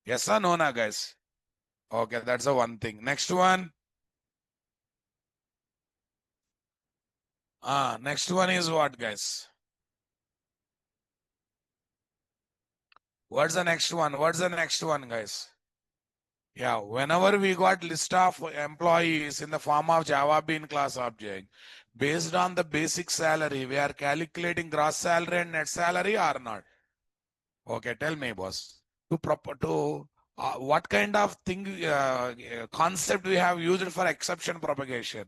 Yes or no, na guys? Okay, that's the one thing. Next one. Next one is what, guys? What's the next one? What's the next one, guys? Yeah, whenever we got list of employees in the form of Java Bean class object, based on the basic salary, we are calculating gross salary and net salary or not? Okay, tell me, boss. What kind of thing concept we have used for exception propagation?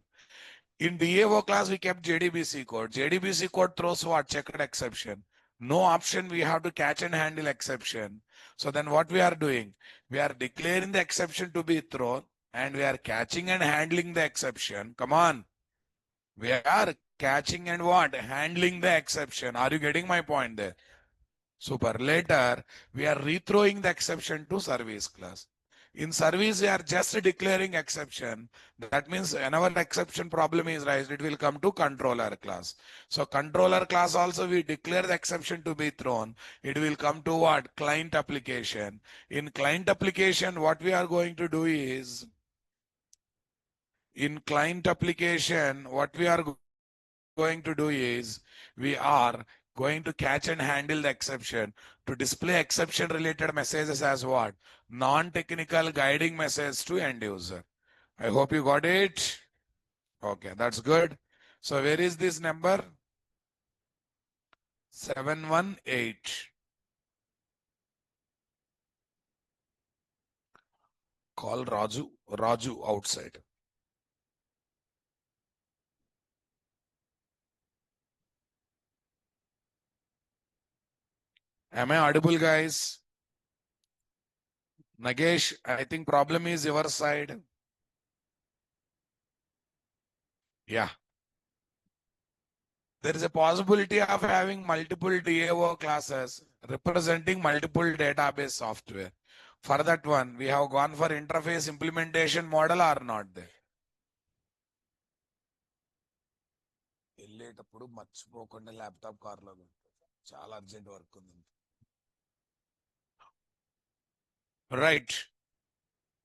In DAO class, we kept JDBC code. JDBC code throws what? Checked exception. No option, we have to catch and handle exception. So then what we are doing? We are declaring the exception to be thrown and we are catching and handling the exception. Come on. We are catching and what? Handling the exception. Are you getting my point there? Super. Later, we are rethrowing the exception to service class. In service, we are just declaring exception. That means whenever exception problem is raised, it will come to controller class. So controller class also we declare the exception to be thrown. It will come to what? Client application. In client application, what we are going to do is, in client application, what we are going to do is, we are going to catch and handle the exception to display exception related messages as what? Non-technical guiding message to end user. I hope you got it. Okay, that's good. So where is this number? 718. Call Raju. Raju outside. Am I audible, guys? Nagesh, I think problem is your side. Yeah. There is a possibility of having multiple DAO classes representing multiple database software. For that one, we have gone for interface implementation model or not there. వెళ్ళేటప్పుడు మర్చిపోకుండా laptop కార్లో చాలా urgent work ఉంది. Right.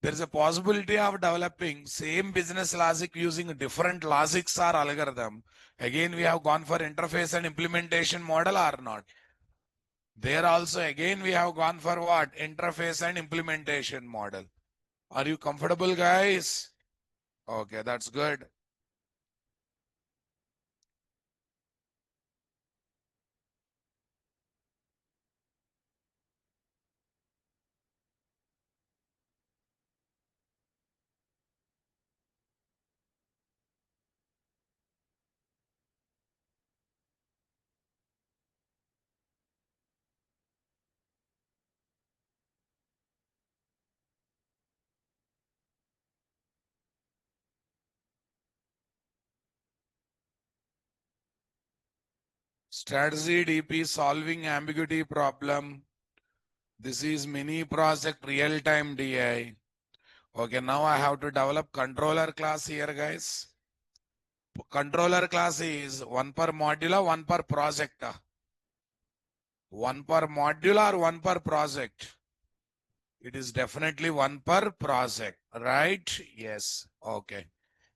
There is a possibility of developing same business logic using different logics or algorithm. Again, we have gone for interface and implementation model or not. There also, again, we have gone for what? Interface and implementation model. Are you comfortable, guys? Okay, that's good. Strategy DP solving ambiguity problem. This is mini project real-time DI. Okay, now I have to develop controller class here, guys. Controller class is one per module or one per project. One per module or one per project? It is definitely one per project, right? Yes. Okay.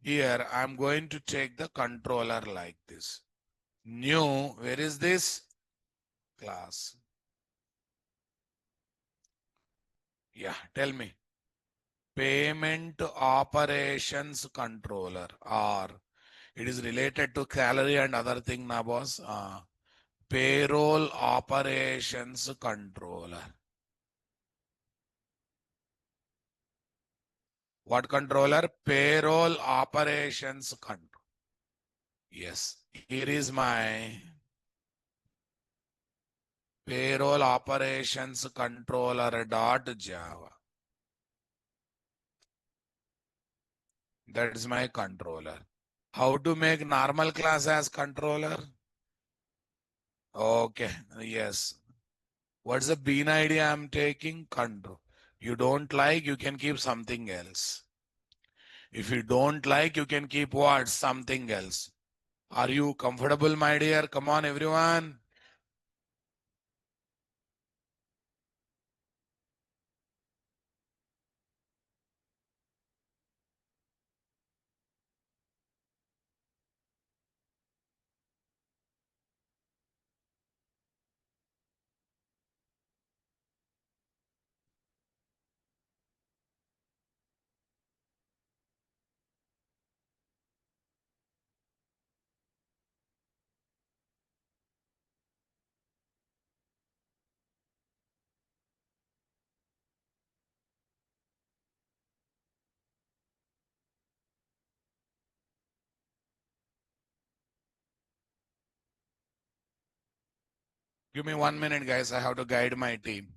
Here I'm going to take the controller like this. New, where is this? Class. Yeah, tell me. Payment operations controller, or it is related to salary and other thing, na boss? Payroll operations controller. What controller? Payroll operations controller. Yes, here is my payroll operations controller dot Java. That is my controller. How to make normal class as controller? Okay, yes. What's the bean ID I'm taking? Control. You don't like, you can keep something else. If you don't like, you can keep what? Something else. Are you comfortable, my dear? Come on, everyone. Give me 1 minute, guys. I have to guide my team.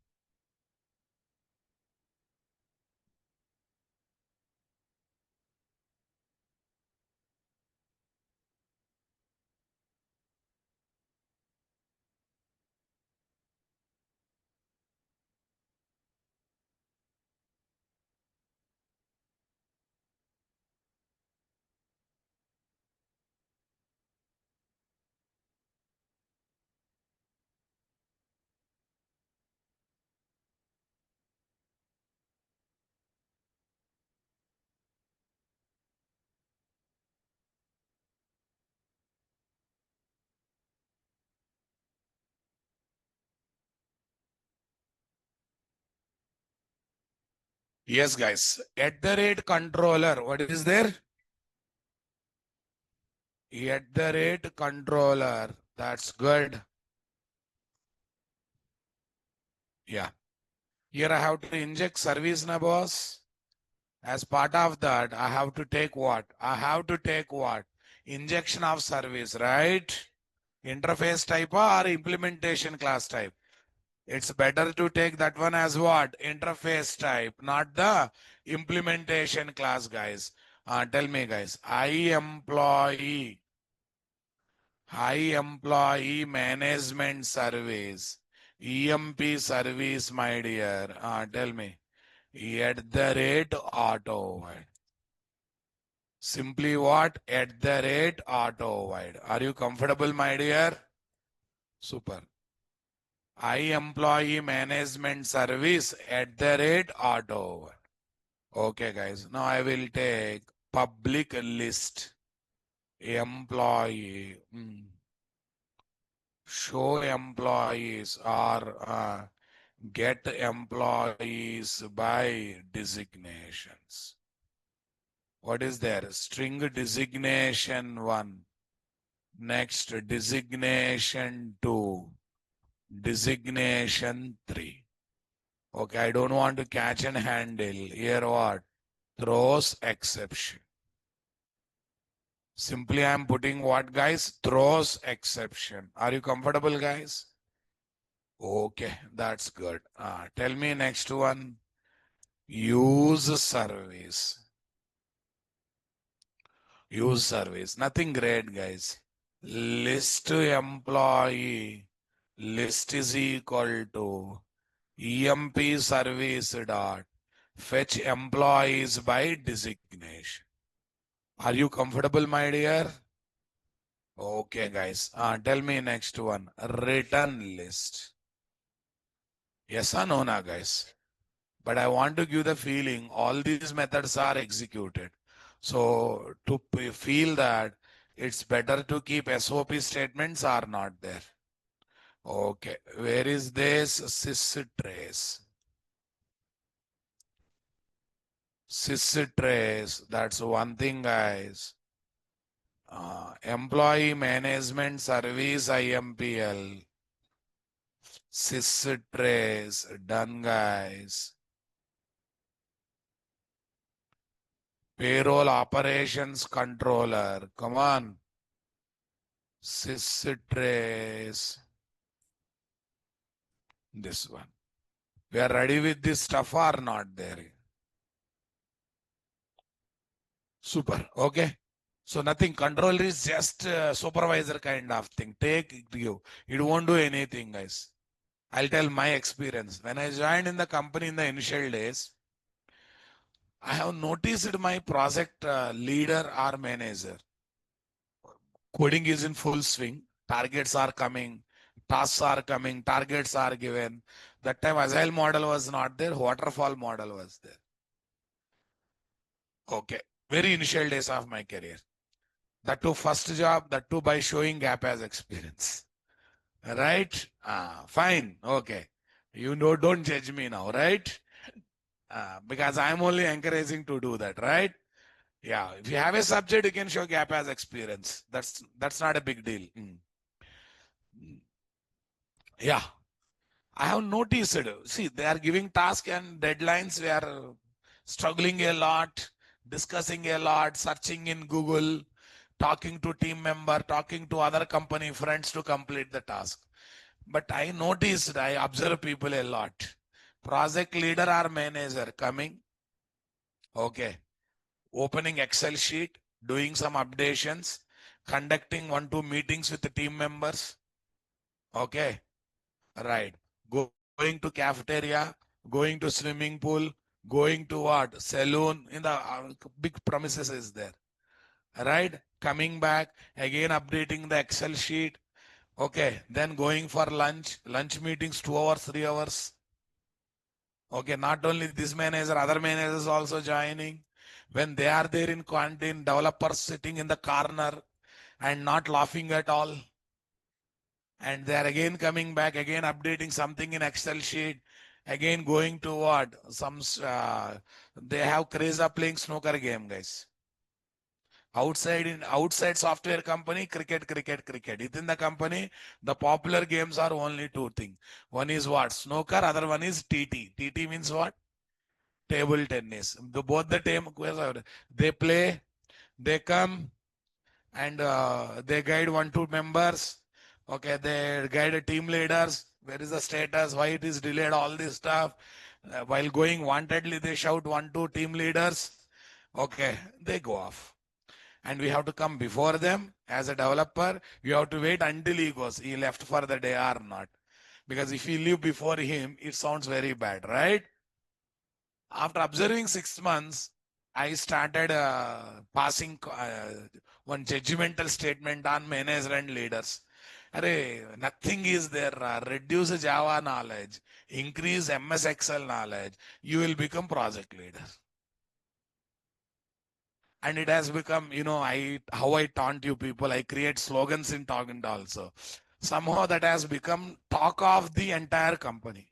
Yes, guys. At the rate controller, what is there? At the rate controller. That's good. Yeah. Here I have to inject service na boss. As part of that, I have to take what? I have to take what? Injection of service, right? Interface type or implementation class type. It's better to take that one as what? Interface type, not the implementation class, guys. Tell me, guys. High employee management service. EMP service, my dear. Tell me. At the rate auto. Simply what? At the rate auto wide. Are you comfortable, my dear? Super. High employee management service at the rate auto. Okay, guys. Now I will take public list. Employee. Show employees or get employees by designations. What is there? String designation 1. Next, designation 2. Designation 3. Okay, I don't want to catch and handle. Here what? Throws exception. Simply I'm putting what, guys? Throws exception. Are you comfortable, guys? Okay, that's good. Tell me next one. Use service. Use service. Nothing great, guys. List employee. List is equal to EMP service dot fetch employees by designation. Are you comfortable, my dear? Okay, guys. Tell me next one. Return list. Yes or no, na, guys? But I want to give the feeling all these methods are executed. So to feel that it's better to keep SOP statements are not there. Okay. Where is this sys trace? Sys trace. That's one thing, guys. Employee Management Service IMPL. Sys trace. Done, guys. Payroll Operations Controller. Come on. Sys trace. This one. We are ready with this stuff or not there? Super. Okay. So nothing. Controller is just supervisor kind of thing. Take, give. It won't do anything, guys. I'll tell my experience. When I joined in the company in the initial days, I have noticed my project leader or manager. Coding is in full swing. Targets are coming. Tasks are coming. Targets are given. That time Agile model was not there. Waterfall model was there. Okay. Very initial days of my career. That too first job. That too by showing gap as experience. Right? Fine. Okay. You know, don't judge me now, right? Because I'm only encouraging to do that, right? Yeah. If you have a subject, you can show gap as experience. That's not a big deal. Yeah. I have noticed. See, they are giving tasks and deadlines. We are struggling a lot, discussing a lot, searching in Google, talking to team member, talking to other company friends to complete the task. But I noticed, I observe people a lot. Project leader or manager coming, okay, opening Excel sheet, doing some updations, conducting 1-2 meetings with the team members, okay, right. Going to cafeteria, going to swimming pool, going to what? Saloon in the big premises is there, right? Coming back, again updating the Excel sheet, okay, then going for lunch meetings, 2 hours, 3 hours. Okay, not only this manager, other managers also joining. When they are there in quarantine, developers sitting in the corner and not laughing at all. And they are again coming back, again updating something in Excel sheet, again going to what? They have craze of playing snooker game, guys. Outside software company, cricket. Within the company, the popular games are only two things. One is what? Snooker, other one is TT. TT means what? Table tennis. Both the team they play, they come and they guide 1-2 members. Okay, they guide the team leaders. Where is the status? Why it is delayed? All this stuff. While going wantedly, they shout 1-2 team leaders. Okay, they go off. And we have to come before them as a developer. You have to wait until he goes. He left for the day or not. Because if you leave before him, it sounds very bad, right? After observing 6 months, I started passing one judgmental statement on manager and leaders. Arey, nothing is there. Reduce Java knowledge, increase MS Excel knowledge. You will become project leader. And it has become, how I taunt you people. I create slogans in Togant also. Somehow that has become talk of the entire company.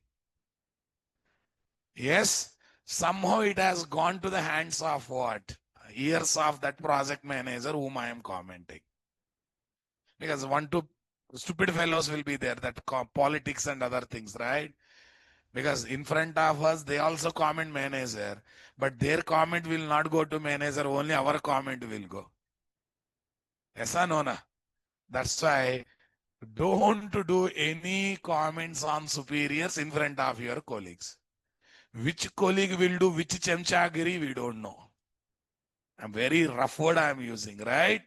Yes, somehow it has gone to the hands of what? Ears of that project manager whom I am commenting. Because 1-2 stupid fellows will be there, that politics and other things, right? Because in front of us, they also comment manager, but their comment will not go to manager, only our comment will go. Yes or no? Na? That's why don't do any comments on superiors in front of your colleagues. Which colleague will do which chamchagiri, we don't know. I'm very rough word I'm using, right?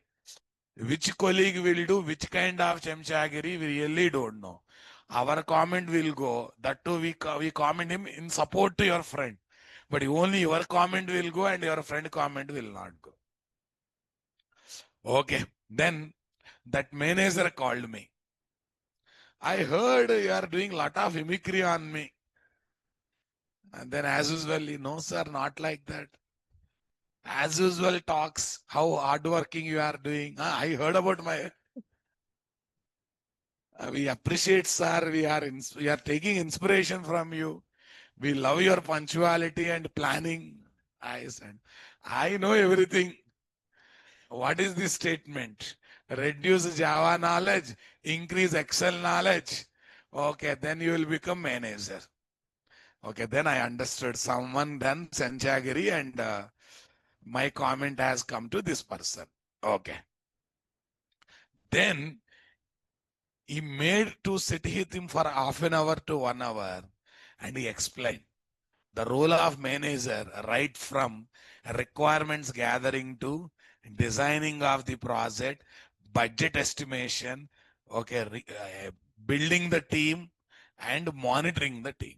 Which colleague will do which kind of chamchagiri, we really don't know. Our comment will go, that too we comment him in support to your friend. But only your comment will go and your friend comment will not go. Okay, then that manager called me. I heard you are doing a lot of mimicry on me. And then as usual, no sir, not like that. As usual talks, how hardworking you are doing. I heard about my. We appreciate, sir. We are taking inspiration from you. We love your punctuality and planning. I said, I know everything. What is this statement? Reduce Java knowledge, increase Excel knowledge. Okay, then you will become manager. Okay, then I understood. Someone done Sanchagiri and my comment has come to this person. Okay. Then he made to sit with him for half an hour to 1 hour and he explained the role of manager right from requirements gathering to designing of the project, budget estimation, okay, building the team and monitoring the team.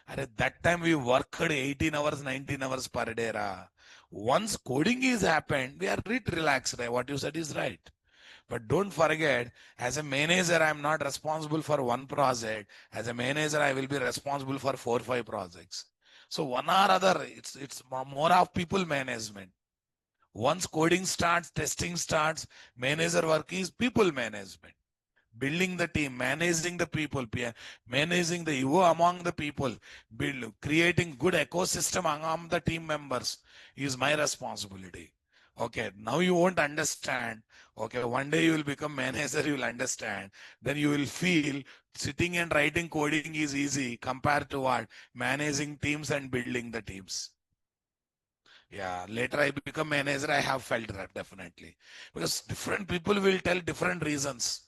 At that time we worked 18 hours, 19 hours per day. Once coding is happened, we are relaxed. What you said is right. But don't forget, as a manager, I'm not responsible for one project. As a manager, I will be responsible for 4-5 projects. So one or other, it's more of people management. Once coding starts, testing starts, manager work is people management. Building the team, managing the people, managing the ego among the people, creating good ecosystem among the team members is my responsibility. Okay, now you won't understand. Okay, one day you will become manager, you will understand. Then you will feel sitting and writing coding is easy compared to what? Managing teams and building the teams. Yeah, later I become manager, I have felt that definitely. Because different people will tell different reasons.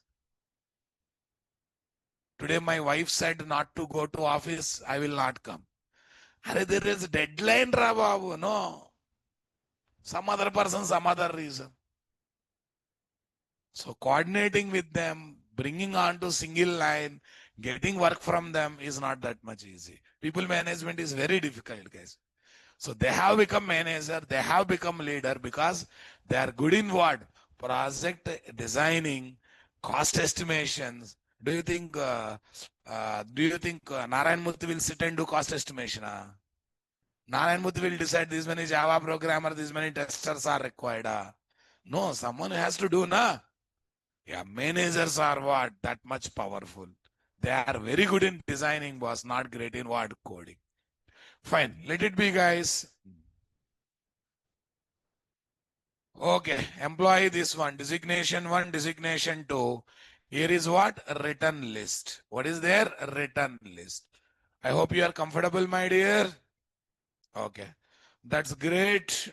Today my wife said not to go to office. I will not come. Are there is deadline, ra babu. No. Some other person, some other reason. So coordinating with them, bringing on to single line, getting work from them is not that much easy. People management is very difficult, guys. So they have become manager, they have become leader because they are good in what? Project designing, cost estimations. Do you think Narayan Murthy will sit and do cost estimation? Narayan Murthy will decide this many Java programmer, this many testers are required. No, someone has to do, na? Yeah, managers are what? That much powerful. They are very good in designing, boss, not great in what? Coding. Fine, let it be, guys. Okay, employee this one, designation two. Here is what? Written list. What is there? Written list. I hope you are comfortable, my dear. Okay, that's great.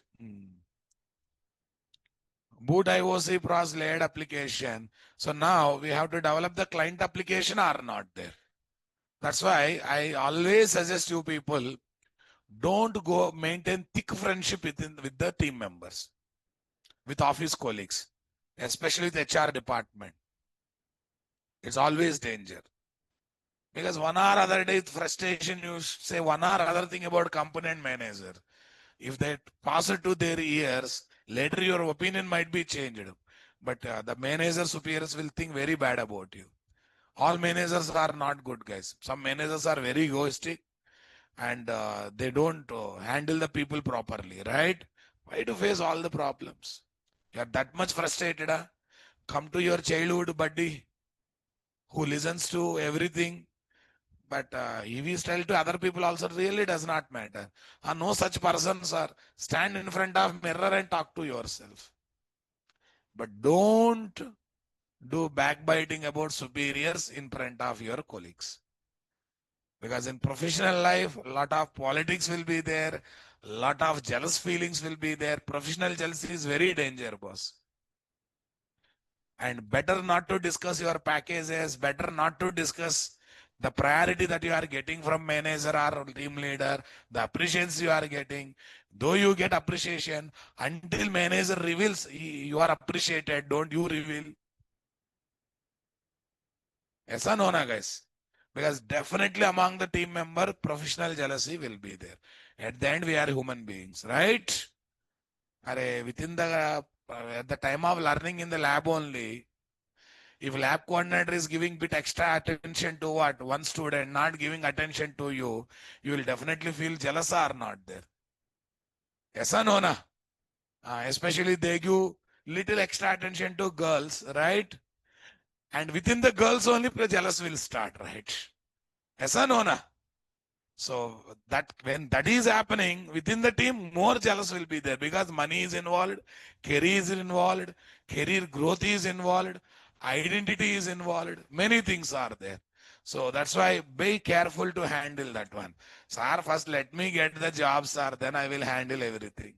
Boot IOC pros layered application. So now we have to develop the client application or not there. That's why I always suggest you people don't go maintain thick friendship with the team members, with office colleagues, especially with HR department. It's always danger. Because 1 hour other day frustration, you say 1 hour other thing about company and manager. If they pass it to their ears, later your opinion might be changed. But the manager superiors will think very bad about you. All managers are not good, guys. Some managers are very egoistic and they don't handle the people properly, right? Why to face all the problems? You're that much frustrated. Come to your childhood buddy who listens to everything. But if we tell to other people also really does not matter. No such person, sir. Stand in front of mirror and talk to yourself. But don't do backbiting about superiors in front of your colleagues. Because in professional life, a lot of politics will be there, a lot of jealous feelings will be there. Professional jealousy is very dangerous, boss. And better not to discuss your packages, better not to discuss the priority that you are getting from manager or team leader, the appreciation you are getting. Though you get appreciation, until manager reveals you are appreciated, don't you reveal. Yes or no, na, guys? Because definitely among the team member, professional jealousy will be there. At the end, we are human beings, right? Within at the time of learning in the lab only, if lab coordinator is giving bit extra attention to what one student, not giving attention to you, you will definitely feel jealous or not there. Yes or no, na? Especially they give little extra attention to girls, right? And within the girls only, jealous will start, right? Yes or no, na? So that when that is happening within the team, more jealous will be there because money is involved, career is involved, career growth is involved, identity is involved, many things are there. So that's why be careful to handle that one. Sir, first let me get the job, sir, then I will handle everything.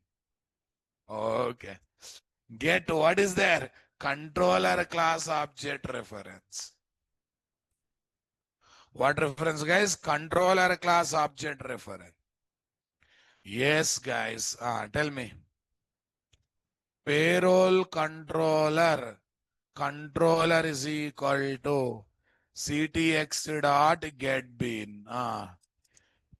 Okay. Get what is there? Controller class object reference. What reference, guys? Controller class object reference. Yes, guys. Tell me. Payroll controller. Controller is equal to CTX dot get bin.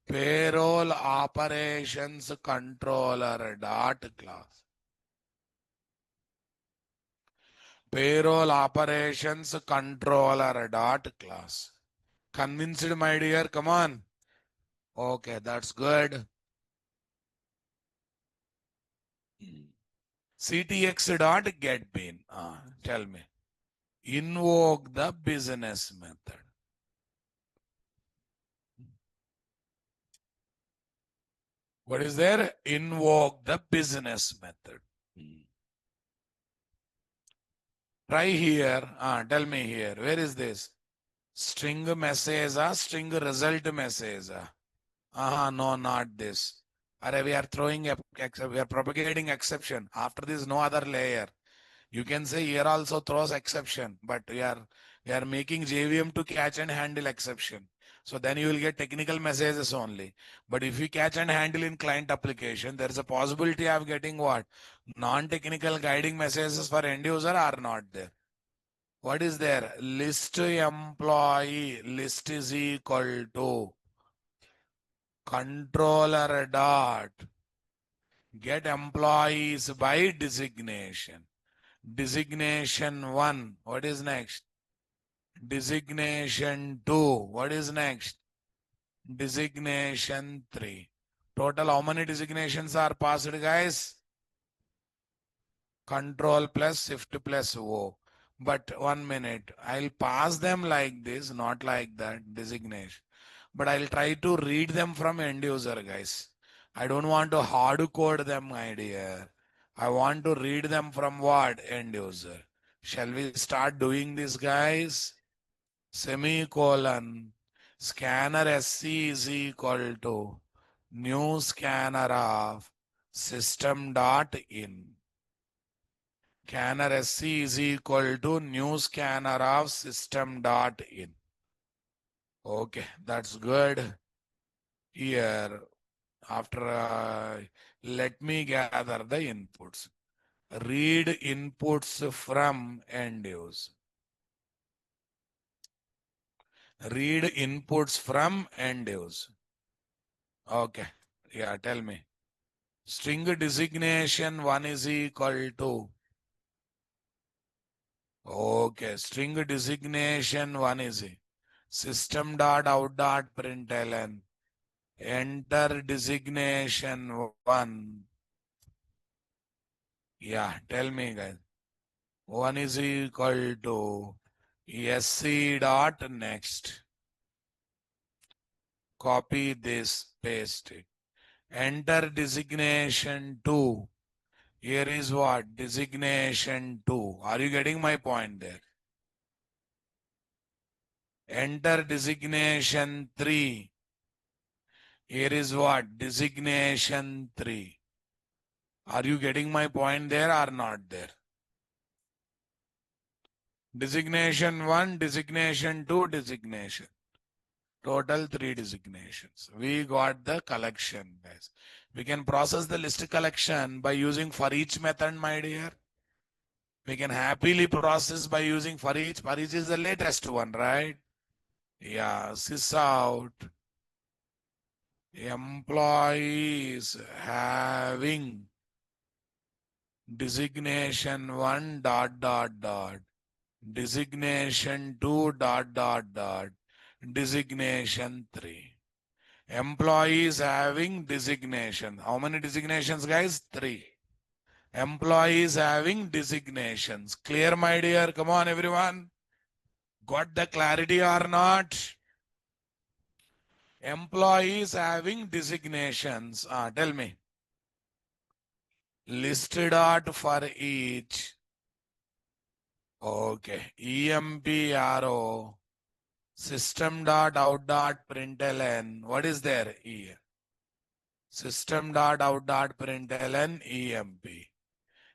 Payroll operations controller dot class. Payroll operations controller dot class. Convinced, my dear? Come on. Okay, that's good. CTX dot get bin. Tell me. Invoke the business method. What is there? Invoke the business method. Try here. Tell me here. Where is this? String message, string result message. No, not this. We are throwing we are propagating exception. After this, no other layer. You can say here also throws exception, but we are We are making JVM to catch and handle exception. So then you will get technical messages only. But if you catch and handle in client application, there is a possibility of getting what? Non-technical guiding messages for end user are not there. What is there? List employee. List is equal to controller dot get employees by designation. Designation 1. What is next? Designation 2. What is next? Designation 3. Total how many designations are passed, guys? Control plus shift plus O. But 1 minute. I'll pass them like this, not like that. Designation. But I'll try to read them from end user, guys. I don't want to hard code them, my dear. I want to read them from what? End user. Shall we start doing this, guys? Semicolon. Scanner SC is equal to new scanner of system dot in. Scanner SC is equal to new scanner of system dot in. Okay, that's good. Here, after let me gather the inputs. Read inputs from end use. Read inputs from end use. Okay, yeah, tell me. String designation 1 is equal to. Okay, string designation 1 is system dot out dot println. Enter designation 1. Yeah, tell me, guys. 1 is equal to sc dot next. Copy this, paste it. Enter designation 2. Here is what? Designation 2. Are you getting my point there? Enter designation 3. Here is what? Designation 3. Are you getting my point there or not there? Designation 1, designation 2, designation. Total 3 designations. We got the collection, guys. We can process the list collection by using for each method, my dear. We can happily process by using for each. For each is the latest one, right? Yeah, sys out. Employees having designation 1 dot dot dot. Designation 2 dot dot dot. Designation 3. Employees having designation. How many designations, guys? 3. Employees having designations. Clear, my dear? Come on, everyone. Got the clarity or not? Employees having designations. Tell me. List dot for each. Okay. EMP arrow. System dot out dot println. What is there? System dot out dot println EMP.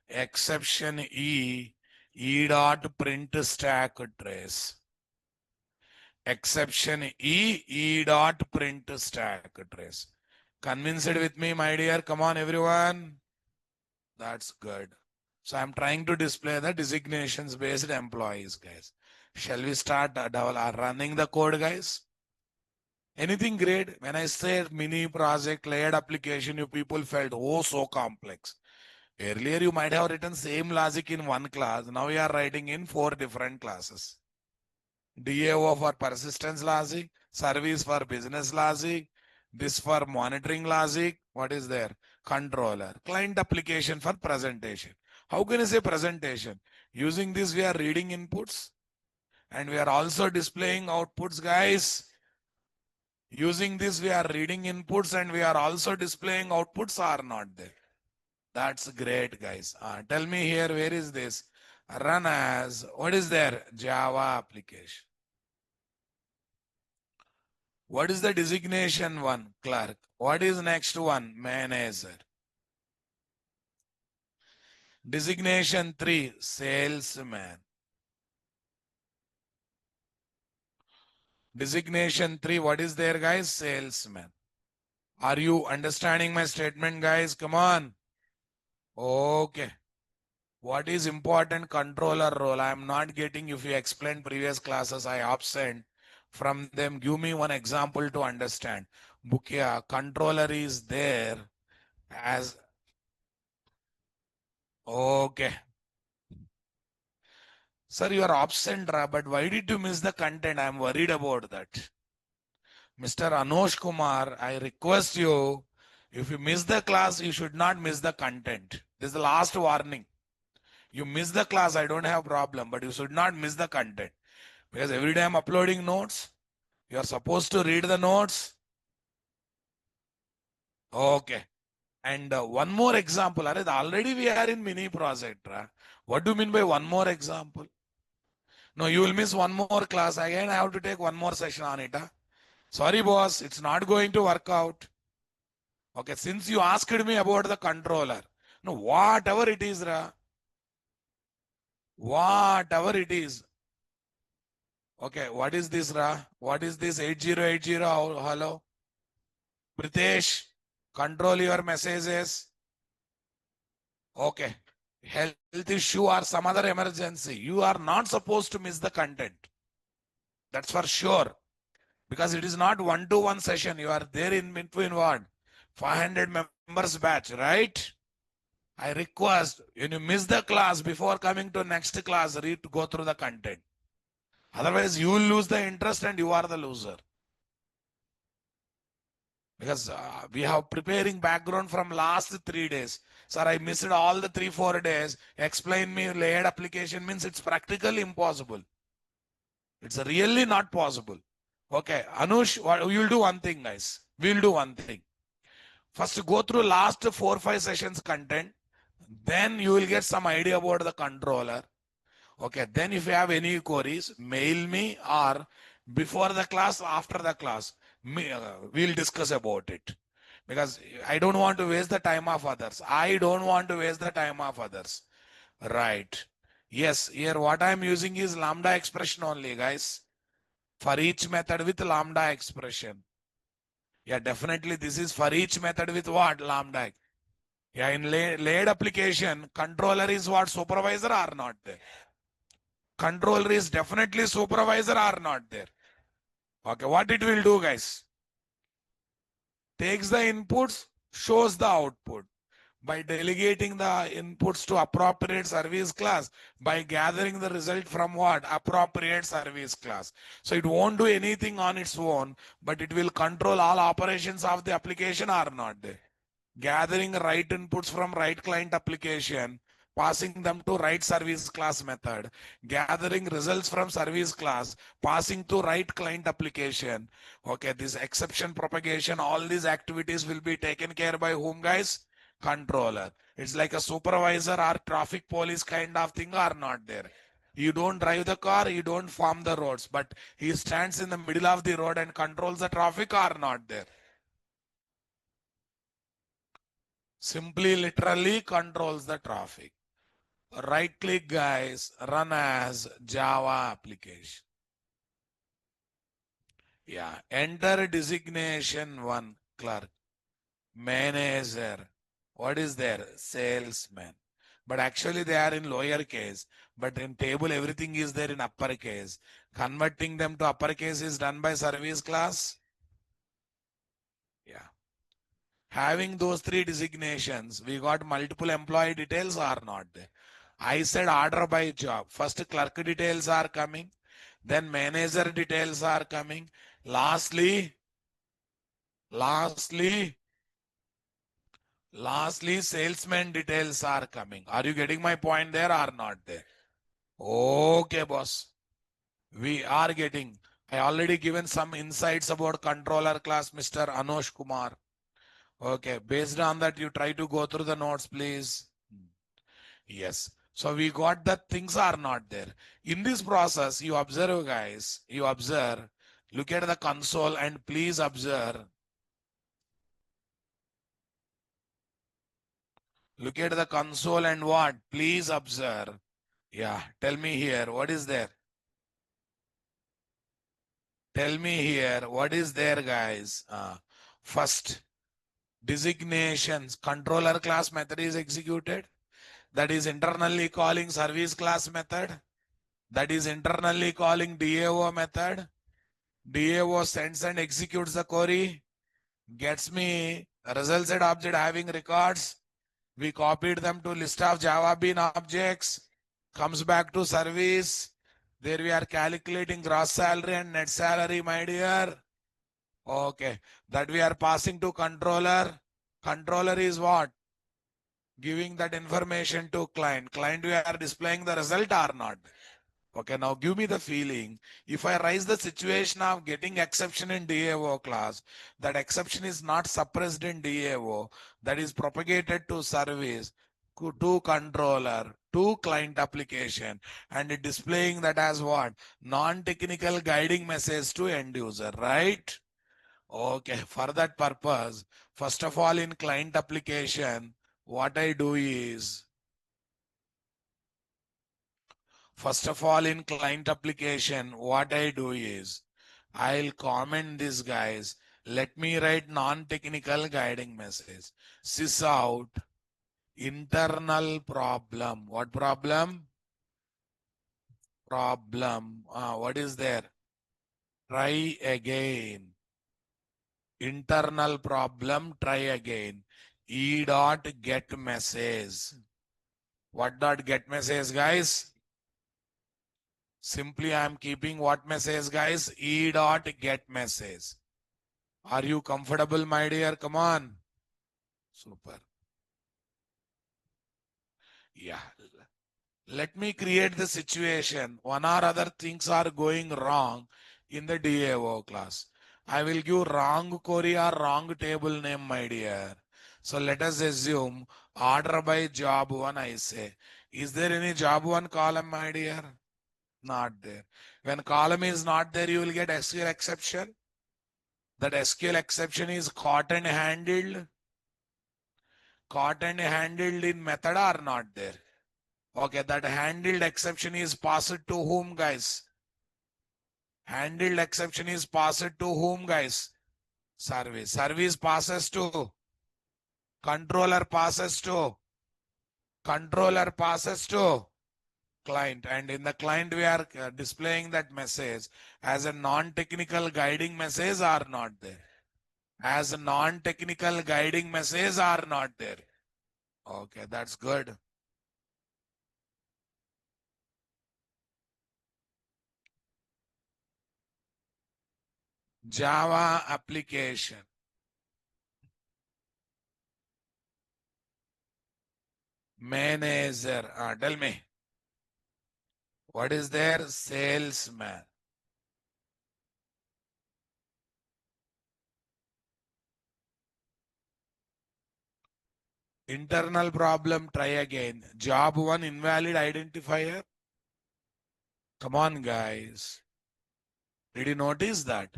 Exception E dot print stack trace. Exception E dot print stack trace. Convinced with me, my dear? Come on, everyone. That's good. So I'm trying to display the designations based employees, guys. Shall we start running the code, guys? Anything great? When I said mini project, layered application, you people felt, oh, so complex. Earlier, you might have written same logic in one class. Now you are writing in 4 different classes. DAO for persistence logic, service for business logic, this for monitoring logic. What is there? Controller. Client application for presentation. How can you say presentation? Using this, we are reading inputs and we are also displaying outputs, guys. Using this, we are reading inputs and we are also displaying outputs are not there. That's great, guys. Tell me here, where is this? Run as, what is there? Java application. What is the designation 1? Clerk. What is next one? Manager. Designation 3, salesman. Designation 3, what is there, guys? Salesman. Are you understanding my statement, guys? Come on. Okay. What is important? Controller role. I am not getting, if you explained previous classes, I absent from them. Give me one example to understand. Bukya, controller is there as, okay. Sir, you are absent, but why did you miss the content? I am worried about that. Mr. Anosh Kumar, I request you, if you miss the class, you should not miss the content. This is the last warning. You miss the class, I don't have problem, but you should not miss the content. Because every day I'm uploading notes. You are supposed to read the notes. Okay. And one more example. Already we are in mini project. What do you mean by one more example? No, you will miss one more class. Again, I have to take one more session on it. Sorry, boss. It's not going to work out. Okay, since you asked me about the controller. No, whatever it is, whatever it is. Okay, what is this, What is this 8080? Hello? Pritesh, control your messages. Okay. Health issue or some other emergency. You are not supposed to miss the content. That's for sure. Because it is not one-to-one session. You are there in between what? 500 members batch, right? I request when you miss the class before coming to next class, read to go through the content. Otherwise, you will lose the interest and you are the loser. Because we have preparing background from last 3 days. Sir, I missed all the 3-4 days. Explain me layered application means it's practically impossible. It's really not possible. Okay, Anush, we will do one thing, guys. We'll do one thing. First, go through last 4-5 sessions content. Then you will get some idea about the controller. Okay, then if you have any queries, mail me or before the class, after the class, we'll discuss about it. Because I don't want to waste the time of others. I don't want to waste the time of others. Right. Yes, here what I'm using is lambda expression only, guys. For each method with lambda expression. Yeah, definitely this is for each method with what? Lambda. Yeah, in laid application, controller is what? Supervisor or not there? Controller is definitely supervisor or not there? Okay, what it will do, guys? Takes the inputs, shows the output. By delegating the inputs to appropriate service class, by gathering the result from what? Appropriate service class. So it won't do anything on its own, but it will control all operations of the application or not there. Gathering right inputs from right client application, passing them to right service class method, gathering results from service class, passing to right client application. Okay, this exception propagation, all these activities will be taken care by whom, guys? Controller. It's like a supervisor or traffic police kind of thing or not there. You don't drive the car, you don't farm the roads, but he stands in the middle of the road and controls the traffic or not there. Simply literally controls the traffic. Right click, guys, run as Java application. Yeah, enter designation 1, clerk, manager. What is there? Salesman. But actually they are in lower case. But in table, everything is there in uppercase. Converting them to uppercase is done by service class. Yeah. Having those 3 designations, we got multiple employee details or not there. I said order by job. First clerk details are coming. Then manager details are coming. Lastly, salesman details are coming. Are you getting my point there or not there? Okay, boss. We are getting. I already given some insights about controller class, Mr. Anosh Kumar. Okay, based on that, you try to go through the notes, please. Yes. So we got that things are not there. In this process, you observe, guys, look at the console and please observe. Look at the console and what? Please observe. Yeah, tell me here, what is there? Tell me here, what is there, guys? First, designations, controller class method is executed. That is internally calling service class method. That is internally calling DAO method. DAO sends and executes the query, gets me result set object having records. We copied them to list of Java Bean objects, comes back to service. There we are calculating gross salary and net salary, my dear. Okay, that we are passing to controller. Controller is what? Giving that information to client. Client, we are displaying the result or not? Okay, now give me the feeling. If I raise the situation of getting exception in DAO class, that exception is not suppressed in DAO, that is propagated to service, to controller, to client application, and it displaying that as what? Non-technical guiding message to end user, right? Okay, for that purpose, first of all, in client application, what I do is, first of all, in client application, what I do is, I'll comment this, guys. Let me write non-technical guiding message. Sys out internal problem. What problem? Problem. What is there? Try again. Internal problem, try again. E dot get message. What dot get message, guys? Simply I am keeping what message, guys? E dot get message. Are you comfortable, my dear? Come on. Super. Yeah. Let me create the situation. One or other things are going wrong in the DAO class. I will give wrong query or wrong table name, my dear. So let us assume order by job one, I say. Is there any job one column, my dear? Not there. When column is not there, you will get SQL exception. That SQL exception is caught and handled. Caught and handled in method or not there. Okay, that handled exception is passed to whom, guys? Handled exception is passed to whom, guys? Service. Service passes to controller, passes to controller, passes to client. And in the client, we are displaying that message as a non-technical guiding message or not there. As a non-technical guiding message or not there. Okay, that's good. Java application. Manager. Tell me. What is there? Salesman. Internal problem, try again. Job one, invalid identifier. Come on, guys. Did you notice that?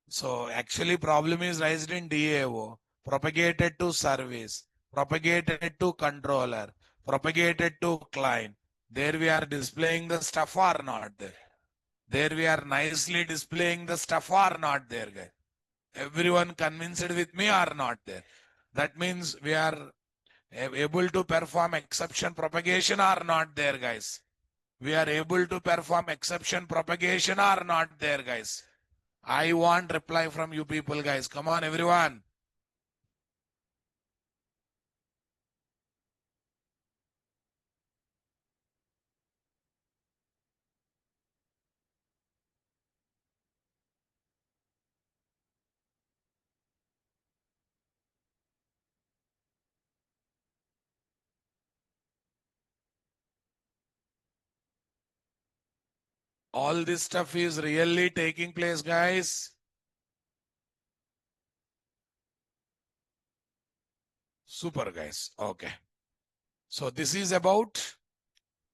So actually problem is raised in DAO, propagated to service, propagated to controller, propagated to client. There we are displaying the stuff or not there. There we are nicely displaying the stuff or not there, guys. Everyone convinced with me or not there. That means we are able to perform exception propagation or not there, guys. We are able to perform exception propagation or not there, guys. I want reply from you people, guys. Come on, everyone. All this stuff is really taking place, guys. Super, guys. Okay. So this is about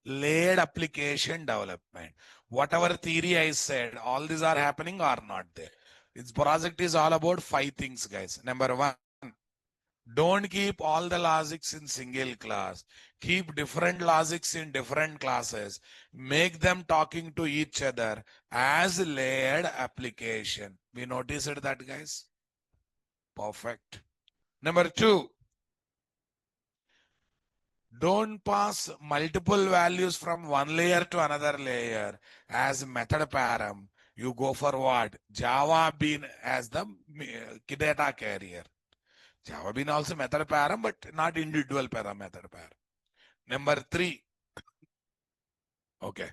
layered application development. Whatever theory I said, all these are happening or not there. This project is all about 5 things, guys. Number 1, Don't keep all the logics in single class. Keep different logics in different classes. Make them talking to each other as layered application. We noticed that, guys? Perfect. Number two, don't pass multiple values from one layer to another layer as method param. You go for what? Java bean as the data carrier. Java bean also method param, but not individual param method param. Number three. Okay.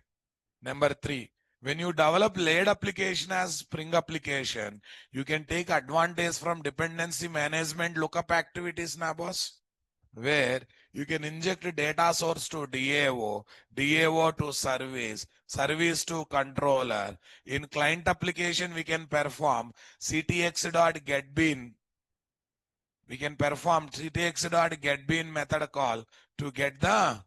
Number three. When you develop layered application as Spring application, you can take advantage from dependency management lookup activities, na boss, where you can inject a data source to DAO, DAO to service, service to controller. In client application, we can perform ctx.getBean. We can perform ctx.getBean method call to get the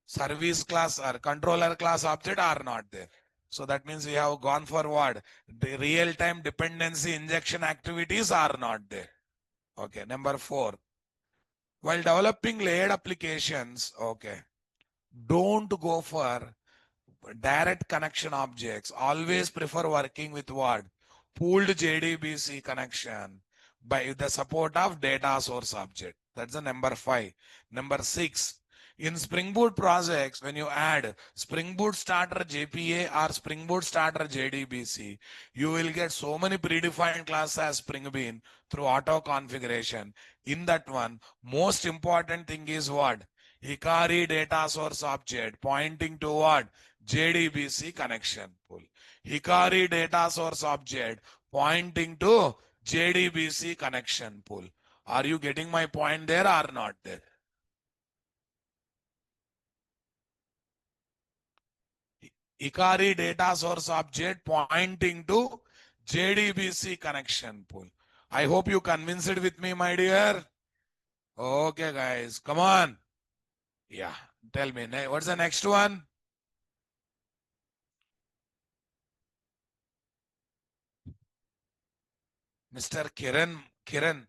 service class or controller class object are not there. So that means we have gone forward. The real-time dependency injection activities are not there. Okay, number four. While developing layered applications, okay, don't go for direct connection objects. Always prefer working with what? Pooled JDBC connection by the support of data source object. That's the number five. Number six. In Spring Boot projects, when you add Spring Boot Starter JPA or Spring Boot Starter JDBC, you will get so many predefined classes as Spring Bean through auto configuration. In that one, most important thing is what? Hikari data source object pointing toward JDBC connection pool. Hikari data source object pointing to JDBC connection pool. Are you getting my point there or not there? Hikari data source object pointing to JDBC connection pool. I hope you convinced with me, my dear. Okay, guys, come on. Yeah, tell me, what's the next one? Mr. Kiran,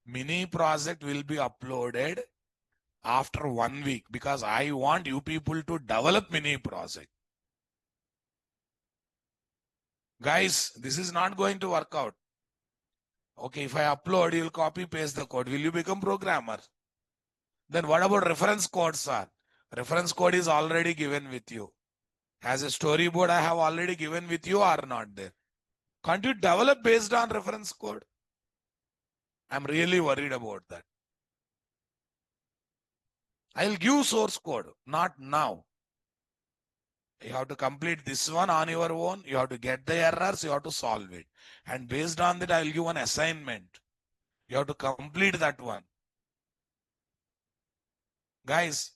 mini project will be uploaded after 1 week because I want you people to develop mini project. Guys, this is not going to work out. Okay, if I upload, you'll copy paste the code. Will you become programmer? Then what about reference code, sir? Reference code is already given with you. As a storyboard, I have already given with you or not there. Can't you develop based on reference code? I'm really worried about that. I'll give source code, not now. You have to complete this one on your own. You have to get the errors. You have to solve it. And based on that, I will give one assignment. You have to complete that one. Guys,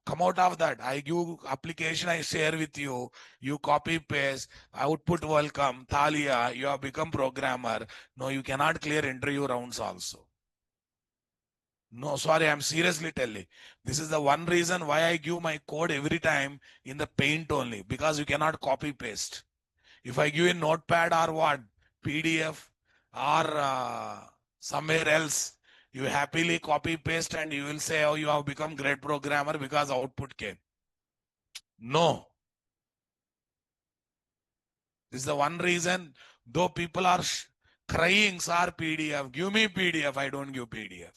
come out of that. I give application, I share with you. You copy paste, output welcome, Thalia, you have become programmer. No, you cannot clear interview rounds also. No, sorry, I'm seriously telling. This is the one reason why I give my code every time in the paint only, because you cannot copy paste. If I give a notepad or what, PDF or somewhere else, you happily copy paste and you will say, oh, you have become great programmer because output came. No. This is the one reason, though people are crying, sir, PDF, give me PDF, I don't give PDF.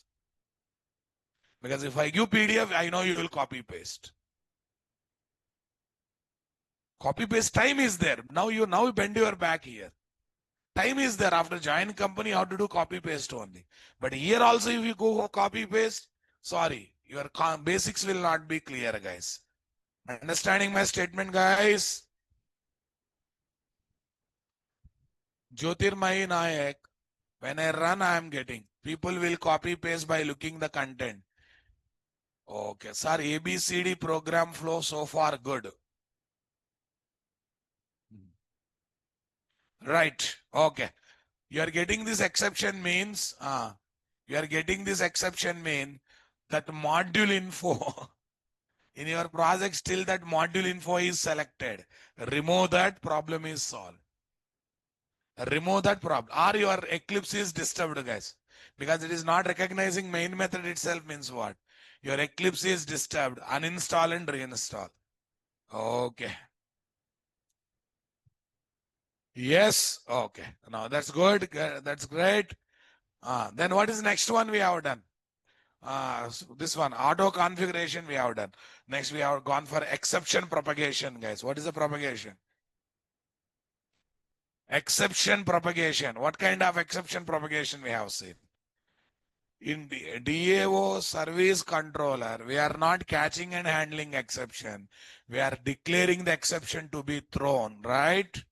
Because if I give PDF, I know you will copy paste. Copy paste time is there. Now you bend your back here. Time is there. After join company, how to do copy paste only. But here also, if you go copy paste, sorry, your basics will not be clear, guys. Understanding my statement, guys? Jyotirmay Nayak, when I run, I am getting. People will copy paste by looking the content. Okay, sir, ABCD program flow so far good. Right, okay. You are getting this exception means, you are getting this exception mean that module info in your project still that module info is selected. Remove that, problem is solved. Remove that problem. Or your Eclipse is disturbed, guys. Because it is not recognizing main method itself means what? Your Eclipse is disturbed. Uninstall and reinstall. Okay. Yes. Okay. Now that's good. That's great. Then what is next one we have done? This one, auto configuration we have done. Next we have gone for exception propagation, guys. What is the propagation? Exception propagation. What kind of exception propagation we have seen? In DAO service controller, we are not catching and handling exception. We are declaring the exception to be thrown, right?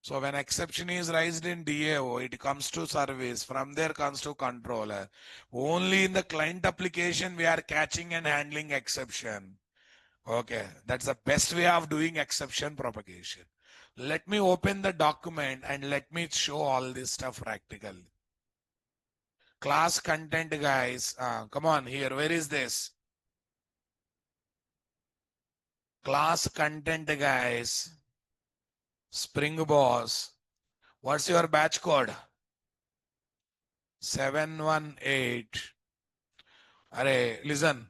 So when exception is raised in DAO, it comes to service. From there comes to controller. Only in the client application, we are catching and handling exception. Okay, that's the best way of doing exception propagation. Let me open the document and let me show all this stuff practically. Class content, guys. Come on here. Where is this? Class content, guys. Spring Boss. What's your batch code? 718. Array, listen.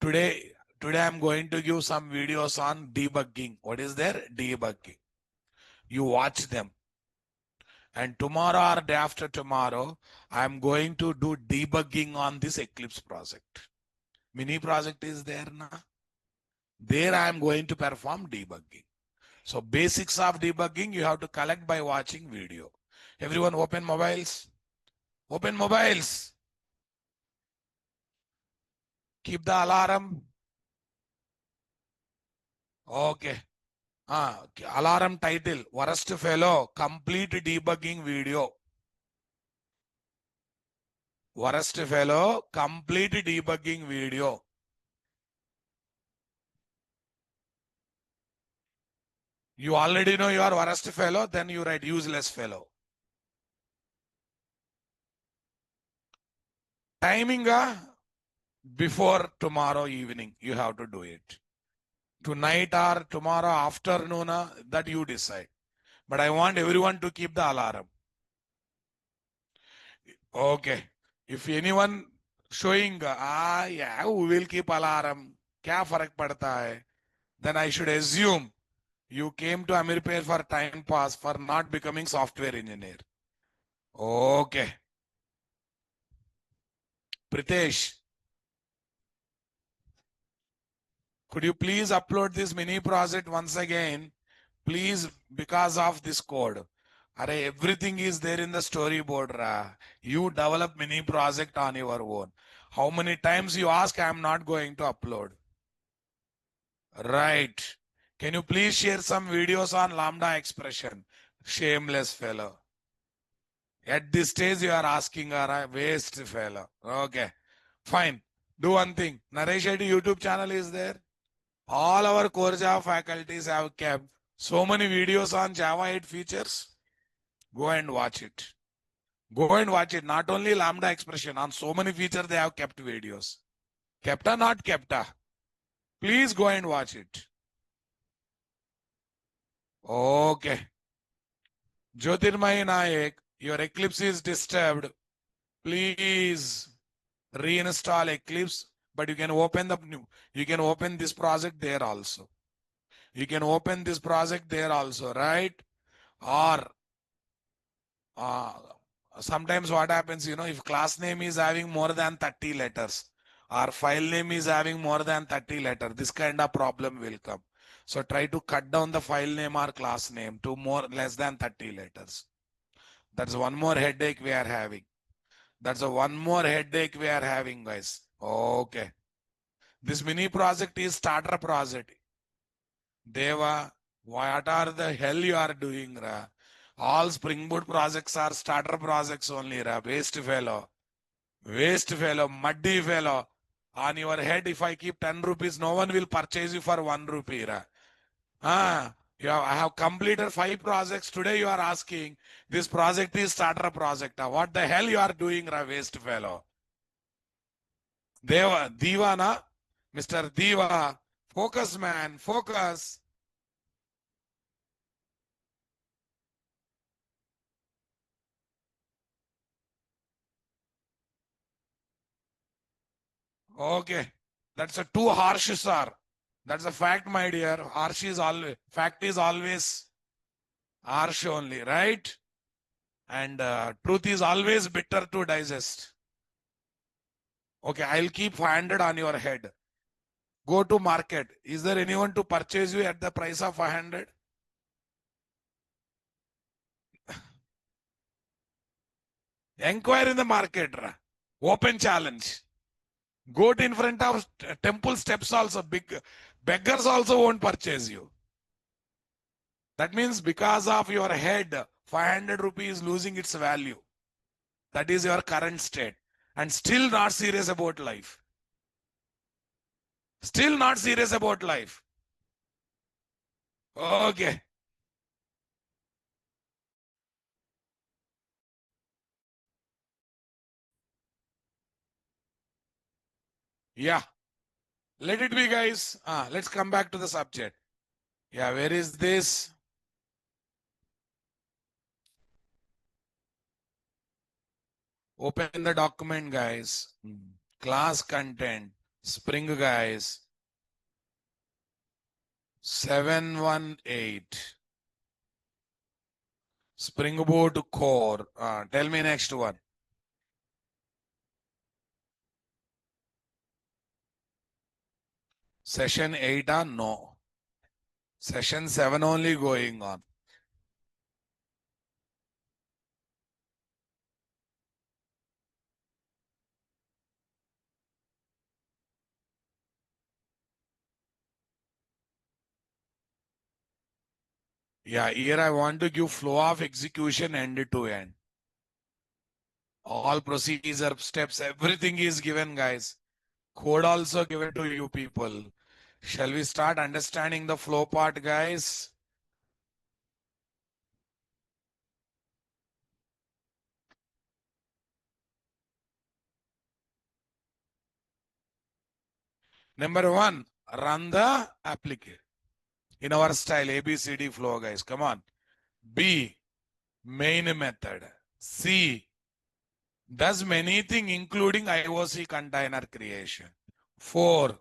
Today I'm going to give some videos on debugging. What is there? Debugging. You watch them. And tomorrow or day after tomorrow, I'm going to do debugging on this Eclipse project. Mini project is there now. There I am going to perform debugging. So basics of debugging, you have to collect by watching video. Everyone open mobiles. Open mobiles. Keep the alarm. Okay. Alarm title, worst fellow, complete debugging video. Worst fellow, complete debugging video. You already know you are worst fellow, then you write useless fellow. Timing before tomorrow evening, you have to do it. Tonight or tomorrow afternoon, that you decide. But I want everyone to keep the alarm. Okay. If anyone showing, yeah, who will keep alarm? क्या फर्क पड़ता है? Then I should assume you came to Amirpur for time pass for not becoming software engineer. Okay. Pritesh, could you please upload this mini project once again? Please, because of this code. Array, everything is there in the storyboard. You develop mini project on your own. How many times you ask, I am not going to upload. Right. Can you please share some videos on Lambda expression? Shameless fellow. At this stage, you are asking a waste fellow. Okay. Fine. Do one thing. Naresh Reddy YouTube channel is there. All our core Java faculties have kept so many videos on Java 8 features. Go and watch it. Go and watch it. Not only Lambda expression, on so many features they have kept videos. Kept or not kept? Please go and watch it. Okay. Jyotirmay Nayak, your Eclipse is disturbed. Please reinstall Eclipse, but you can open the new. You can open this project there also. You can open this project there also, right? Or sometimes what happens, if class name is having more than 30 letters or file name is having more than 30 letters, this kind of problem will come. So try to cut down the file name or class name to less than 30 letters. That's one more headache we are having. That's one more headache we are having, guys. Okay. This mini project is starter project. Deva, what are the hell you are doing, Ra? All Spring Boot projects are starter projects only, Ra. Waste fellow. Waste fellow, muddy fellow. On your head, if I keep 10 rupees, no one will purchase you for 1 rupee, Ra. I have completed 5 projects. Today you are asking, this project is starter project. What the hell you are doing, Ra, waste fellow? Diva na? Mr. Diva, focus man, focus. Okay. That's a too harsh, sir. That's a fact, my dear. Harsh is always, fact is always harsh only, right? And truth is always bitter to digest. Okay, I'll keep 500 on your head. Go to market. Is there anyone to purchase you at the price of 500? Enquire in the market. Open challenge. Go to in front of temple steps also. Big beggars also won't purchase you. That means because of your head, 500 rupees losing its value. That is your current state. And still not serious about life. Still not serious about life. Okay. Yeah. Let it be, guys. Let's come back to the subject. Yeah, where is this? Open the document, guys. Class content. Spring, guys. 718. Springboard core. Tell me next one. Session 8 no. Session 7 only going on. Yeah, here I want to give flow of execution end to end. All procedure steps, everything is given, guys. Code also given to you people. Shall we start understanding the flow part, guys? Number one, run the application. In our style, ABCD flow, guys. Come on. B, main method. C, does many things including IOC container creation. 4,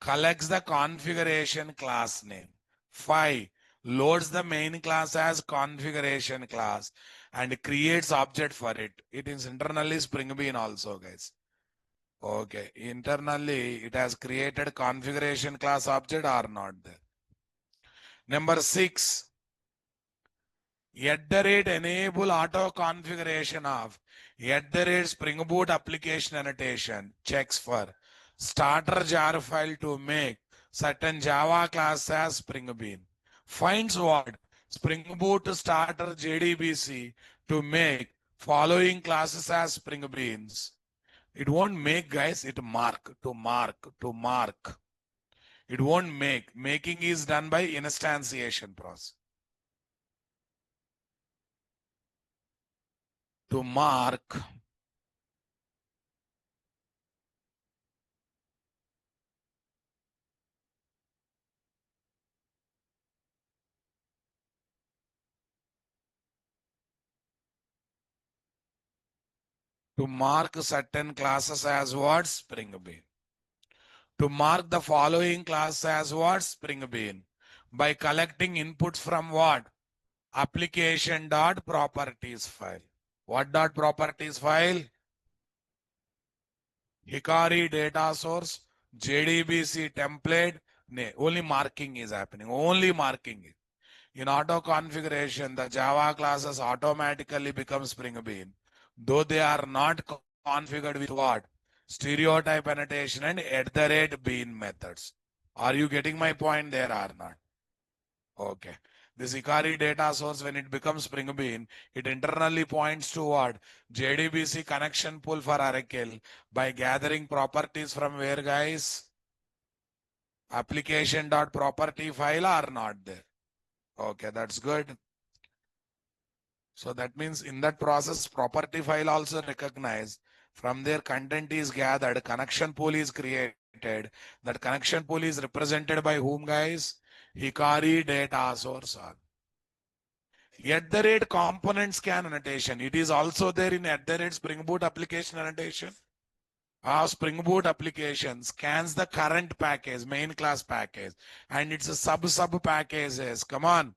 collects the configuration class name. 5, loads the main class as configuration class and creates object for it. It is internally Spring Bean also, guys. Okay, internally it has created configuration class object or not there. Number 6, enable auto configuration of Spring Boot application annotation checks for starter jar file to make certain Java class as Spring Bean. Finds what? Spring Boot starter JDBC to make following classes as Spring Beans. It won't make, guys, it mark. It won't make. Making is done by instantiation process. To mark. To mark certain classes as what? Spring Bean. To mark the following class as what? Spring Bean. By collecting inputs from what? Application.properties file. What dot properties file? Hikari data source, JDBC template. Only marking is happening. Only marking it. In auto configuration, the Java classes automatically become Spring Bean, though they are not configured with what? Stereotype annotation and @bean methods. Are you getting my point there or not? Okay. This Hikari data source, when it becomes Spring Bean, it internally points to what? JDBC connection pool for Oracle by gathering properties from where, guys? Application.property file are not there. Okay, that's good. So that means in that process, property file also recognized. From their content is gathered, connection pool is created. That connection pool is represented by whom, guys? Hikari data source. Component scan annotation. It is also there in Spring Boot application annotation. Our Spring Boot application scans the current package, main class package, and it's a sub packages. Come on.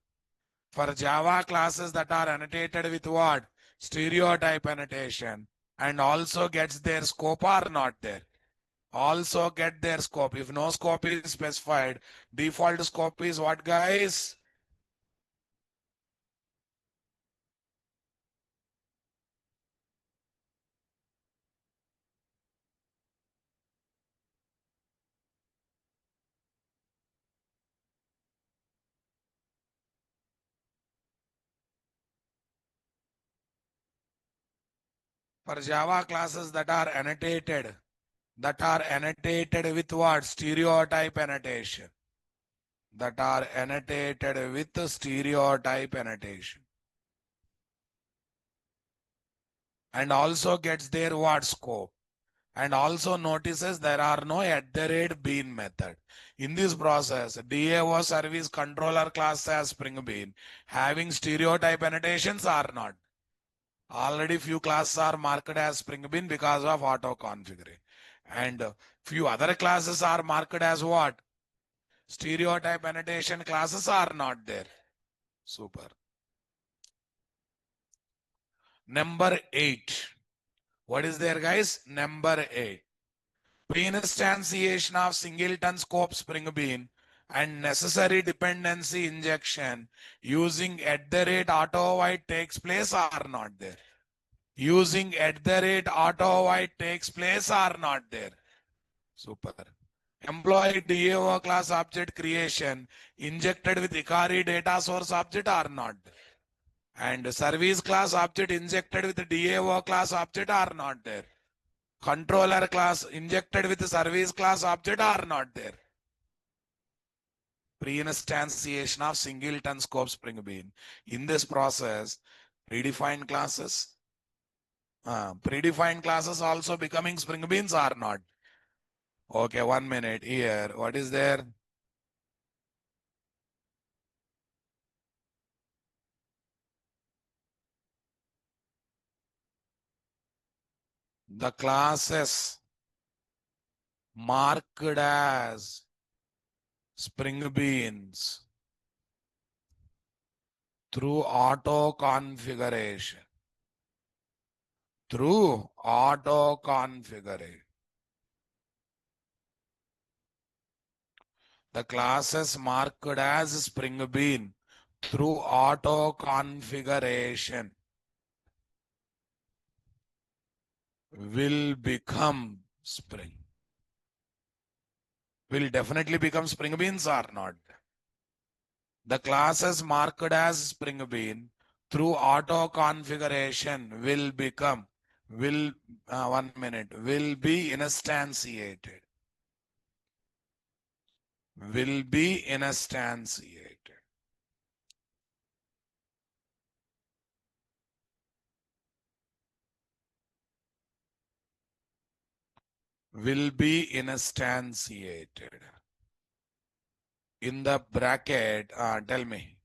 For Java classes that are annotated with what? Stereotype annotation, and also gets their scope or not there. Also get their scope. If no scope is specified, default scope is what, guys? For Java classes that are annotated with what? Stereotype annotation. That are annotated with stereotype annotation. And also gets their what? Scope. And also notices there are no @bean method. In this process, DAO service controller class as Spring Bean having stereotype annotations or not. Already few classes are marked as Spring Bean because of auto configuring. And few other classes are marked as what? Stereotype annotation classes are not there. Super. Number 8. What is there, guys? Number 8. Pre-instantiation of singleton scope Spring Bean and necessary dependency injection using @auto-void takes place or not there. Using @auto-void takes place or not there. Super. Employee DAO class object creation injected with Ikari data source object or not. And service class object injected with DAO class object or not there. Controller class injected with service class object are not there. Pre-instantiation of singleton scope Spring Bean. In this process, predefined classes also becoming Spring Beans or not. Okay, 1 minute here. What is there? The classes marked as Spring Beans through auto configuration. The classes marked as Spring Bean through auto configuration will become Spring. Will definitely become Spring Beans or not. The classes marked as Spring Bean through auto configuration will be instantiated. Will be instantiated. Will be instantiated. In the bracket, tell me.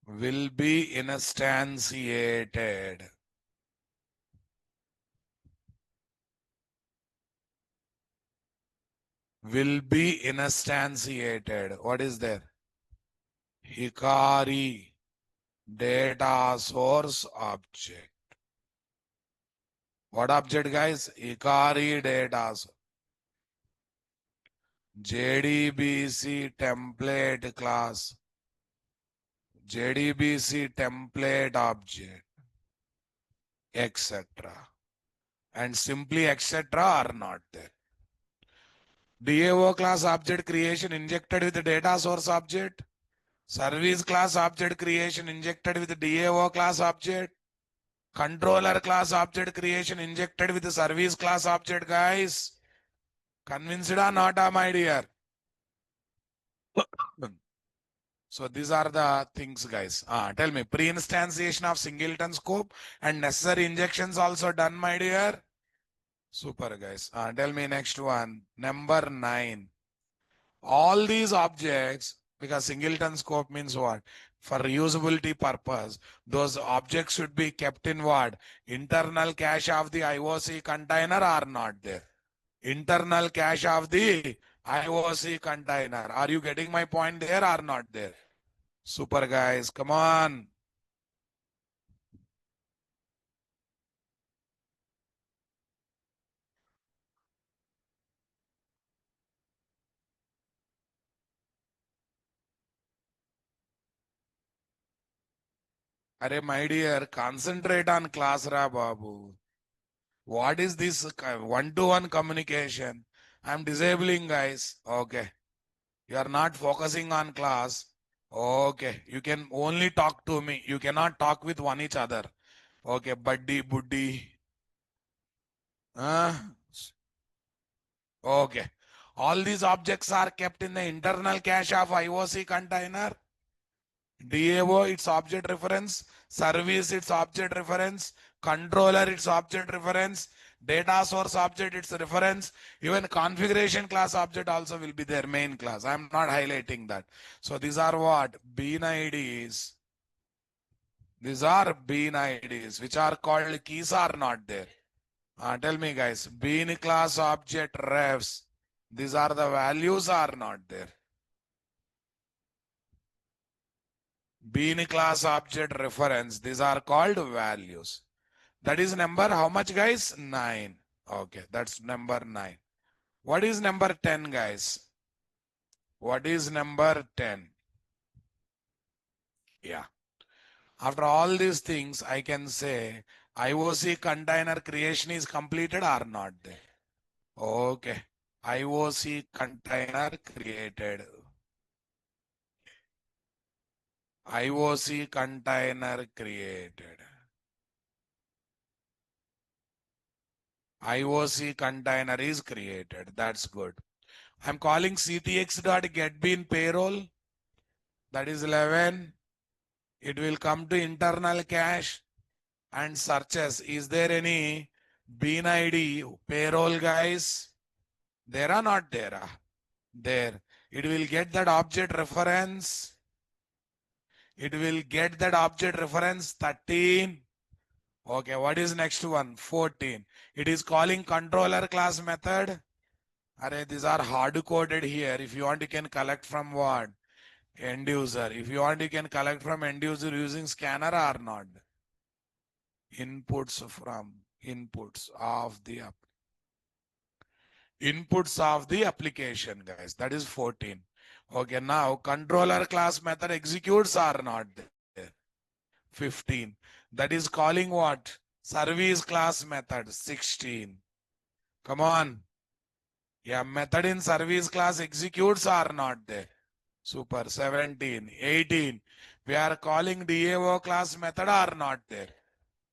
Will be instantiated. Will be instantiated. What is there? Hikari data source object. What object, guys? Hikari data source. JDBC template class. JDBC template object, etc. And simply etc. are not there. DAO class object creation injected with the data source object. Service class object creation injected with the DAO class object. Controller class object creation injected with the service class object, guys. Convinced or not, my dear? So these are the things, guys. Tell me, pre-instantiation of singleton scope and necessary injections also done, my dear. Super, guys. Tell me next one. Number 9. All these objects, because singleton scope means what? for reusability purpose, those objects should be kept in what? Internal cache of the IOC container or not there? Internal cache of the IOC container. Are you getting my point there or not there? Super guys, come on. Arey my dear, concentrate on class ra babu. What is this one-to-one communication? I'm disabling guys. Okay. You are not focusing on class. Okay. You can only talk to me. You cannot talk with one each other. Okay. Buddy, buddy. Okay. All these objects are kept in the internal cache of IOC container. DAO, its object reference. Service, its object reference. Controller, its object reference. Data source object, its reference. Even configuration class object also will be their main class. I'm not highlighting that. So these are what? Bean IDs. These are bean IDs, which are called keys are not there. Tell me guys, bean class object refs. These are the values are not there. Bean class object reference. These are called values. That is number how much guys? 9. Okay, that's number 9. What is number 10 guys? What is number 10? Yeah. After all these things, I can say IOC container creation is completed or not there. Okay. IOC container created. IOC container created. IOC container is created. That's good. I'm calling ctx.getBean payroll. That is 11. It will come to internal cache and searches. Is there any bean ID payroll guys? There are not there. There. It will get that object reference. It will get that object reference 13. Okay, what is next one? 14. It is calling controller class method. Array, these are hard coded here. If you want, you can collect from what? End user. If you want, you can collect from end user using scanner or not. Inputs from inputs of the application, guys. That is 14. Okay, now controller class method executes or not there. 15. That is calling what? Service class method. 16. Come on. Yeah, method in service class executes or not there. Super. 17. 18. We are calling DAO class method or not there.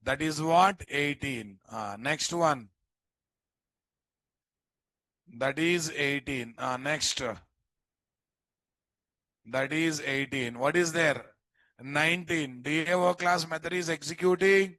That is what? 18. Next one. That is 18. Next. That is 18. What is there? 19. DAO class method is executing.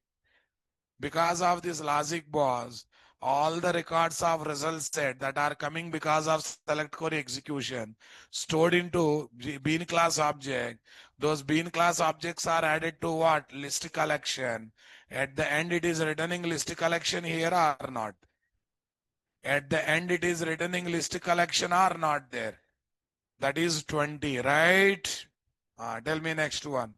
Because of this logic boss, all the records of results set that are coming because of select query execution stored into bean class object. Those bean class objects are added to what? List collection. At the end, it is returning list collection here or not? At the end, it is returning list collection or not there? That is 20, right? Tell me next one.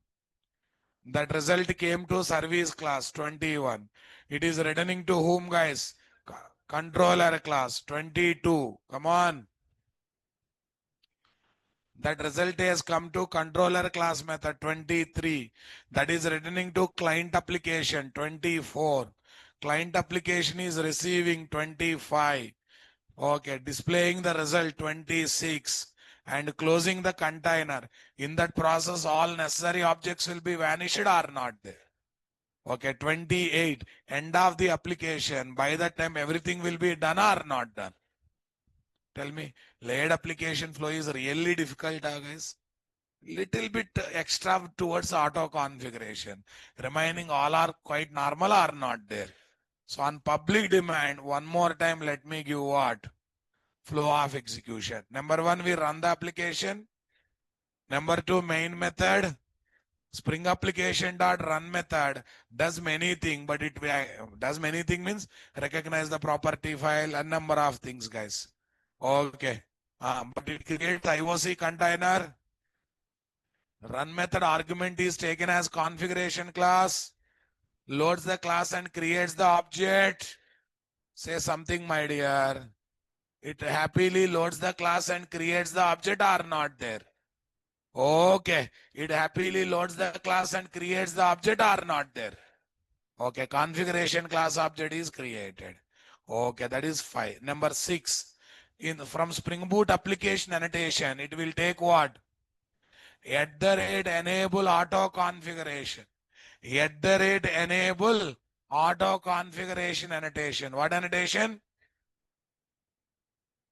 That result came to service class 21. It is returning to whom guys? Controller class 22. Come on. That result has come to controller class method 23. That is returning to client application 24. Client application is receiving 25. Okay, displaying the result 26 and closing the container. In that process, all necessary objects will be vanished or not there. Okay, 28, end of the application. By that time, everything will be done or not done. Tell me, layered application flow is really difficult, guys. Little bit extra towards auto configuration. Remaining all are quite normal or not there. So on public demand, one more time, let me give what? Flow of execution. Number 1, we run the application. Number 2, main method. Spring application dot run method does many things, but it does many things means recognize the property file, a number of things, guys. Okay. But it creates IOC container. Run method argument is taken as configuration class, loads the class and creates the object. Say something, my dear. It happily loads the class and creates the object or not there? Okay. It happily loads the class and creates the object or not there? Okay. Configuration class object is created. Okay. That is 5. Number 6. From Spring Boot application annotation, it will take what? @enable auto configuration. @enable auto configuration annotation. What annotation?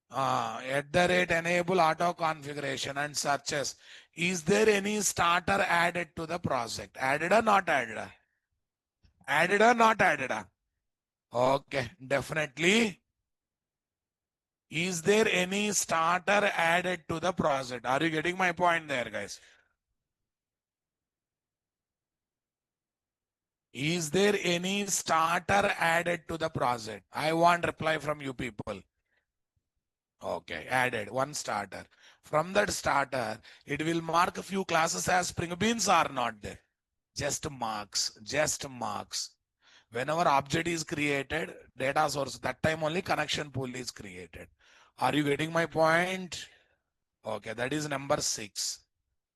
@enable auto configuration and searches. Is there any starter added to the project? Added or not added? Added or not added? Okay, definitely. Is there any starter added to the project? Are you getting my point there, guys? Is there any starter added to the project? I want reply from you people. Okay, added one starter. From that starter, it will mark a few classes as Spring Beans are not there. Just marks, just marks. Whenever object is created, data source, that time only connection pool is created. Are you getting my point? Okay, that is number 6.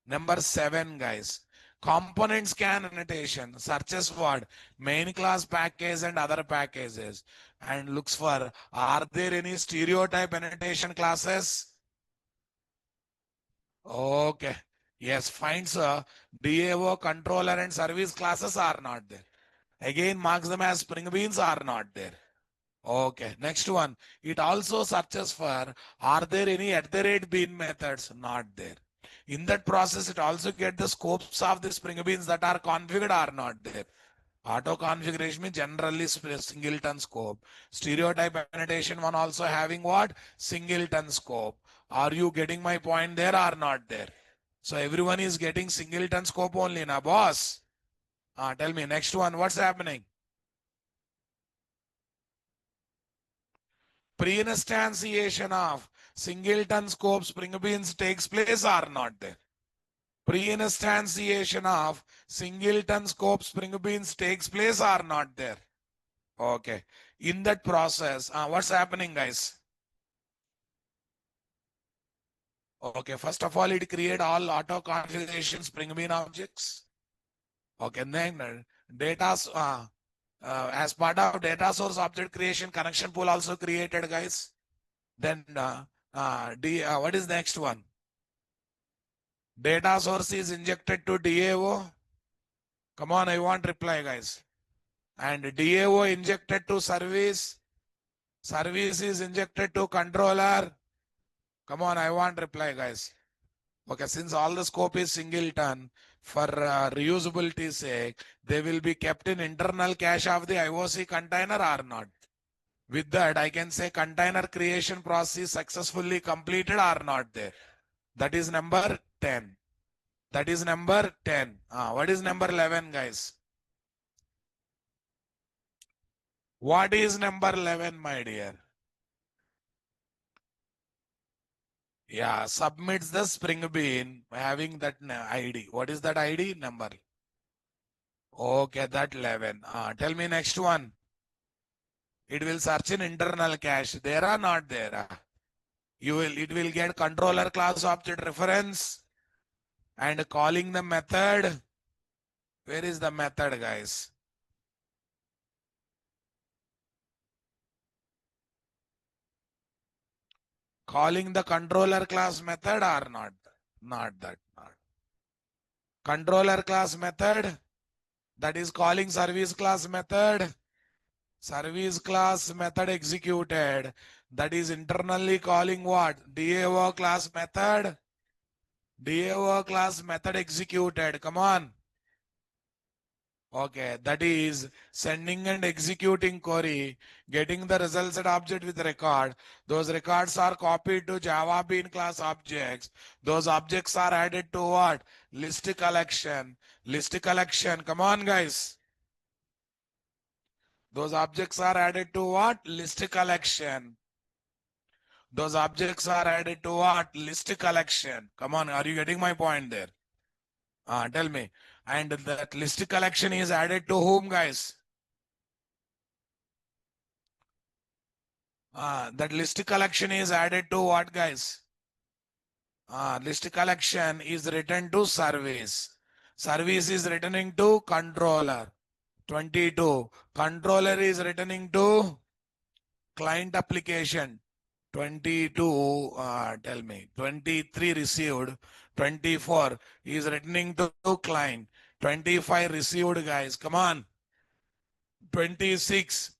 Number 7, guys. Component scan annotation searches what? Main class package and other packages and looks for, are there any stereotype annotation classes? Okay. Yes, finds a DAO controller and service classes are not there. Again, marks them as Spring Beans are not there. Okay, next one. It also searches for, are there any @bean methods? Not there. In that process, it also get the scopes of the Spring Beans that are configured are not there. Auto configuration means generally singleton scope. Stereotype annotation one also having what? Singleton scope. Are you getting my point there or not there? So everyone is getting singleton scope only, na boss? Tell me, next one, what's happening? Pre-instantiation of singleton scope Spring Beans takes place or not there? Pre-instantiation of singleton scope Spring Beans takes place or not there? Okay. In that process, what's happening, guys? Okay, first of all, it create all auto configuration Spring Bean objects. Okay, then data as part of data source object creation, connection pool also created, guys. Then what is the next one? Data source is injected to DAO. Come on, I want reply, guys. And DAO injected to service. Service is injected to controller. Come on, I want reply, guys. Okay, since all the scope is singleton, for reusability sake, they will be kept in internal cache of the IOC container or not. With that, I can say container creation process successfully completed or not there. That is number 10. That is number 10. What is number 11, guys? What is number 11, my dear? Yeah, submits the Spring Bean having that ID. What is that ID? Number. Okay, that 11. Tell me next one. It will search in internal cache. There are not there. It will get controller class object reference and calling the method. Where is the method, guys? Calling the controller class method or not? Not that. Not. Controller class method. That is calling service class method. Service class method executed. That is internally calling what? DAO class method. DAO class method executed. Come on. Okay, that is sending and executing query, getting the results at object with record. Those records are copied to Java Bean class objects. Those objects are added to what? List collection. List collection. Come on, guys. Those objects are added to what? List collection. Those objects are added to what? List collection. Come on, are you getting my point there? Tell me. And that list collection is added to whom, guys? That list collection is added to what, guys? List collection is written to service. Service is returning to controller. 22. Controller is returning to client application. 22, tell me. 23 received. 24 is returning to client. 25 received, guys. Come on. 26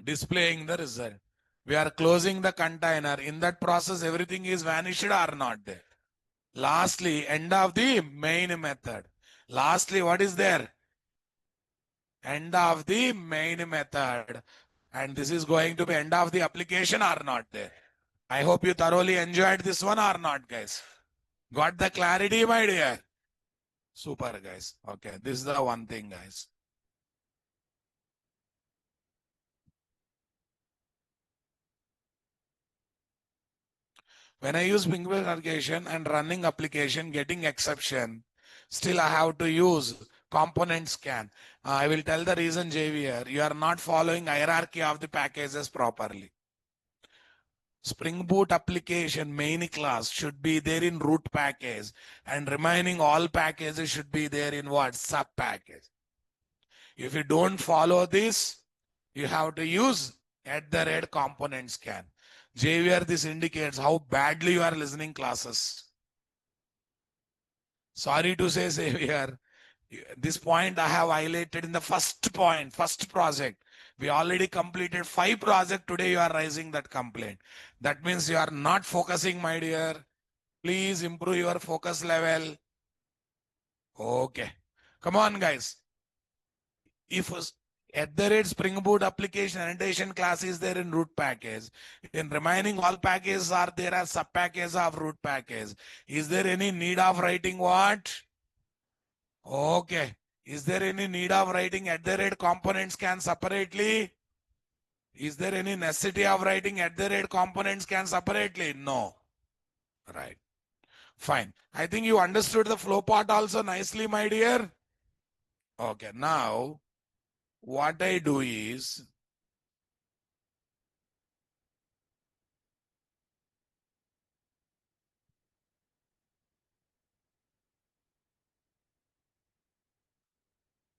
displaying the result. We are closing the container. In that process, everything is vanished or not there. Lastly, end of the main method. Lastly, what is there? End of the main method. And this is going to be end of the application or not there. I hope you thoroughly enjoyed this one or not, guys. Got the clarity, my dear? Super, guys. Okay, this is the one thing, guys. When I use Spring-based application and running application, getting exception, still I have to use component scan. I will tell the reason, JVR. You are not following hierarchy of the packages properly. Spring Boot application main class should be there in root package, and remaining all packages should be there in what? Sub package. If you don't follow this, you have to use @ component scan. JVR, this indicates how badly you are listening classes. Sorry to say, Xavier, this point I have highlighted in the first point, first project. We already completed 5 projects. Today you are raising that complaint. That means you are not focusing, my dear. Please improve your focus level. Okay. Come on, guys. If @ Spring Boot application annotation class is there in root package, in remaining all packages are there as sub package of root package. Is there any need of writing what? Okay. Is there any need of writing @ component scan separately? Is there any necessity of writing @ component scan separately? No. Right. Fine. I think you understood the flow part also nicely, my dear. Okay. Now, what I do is,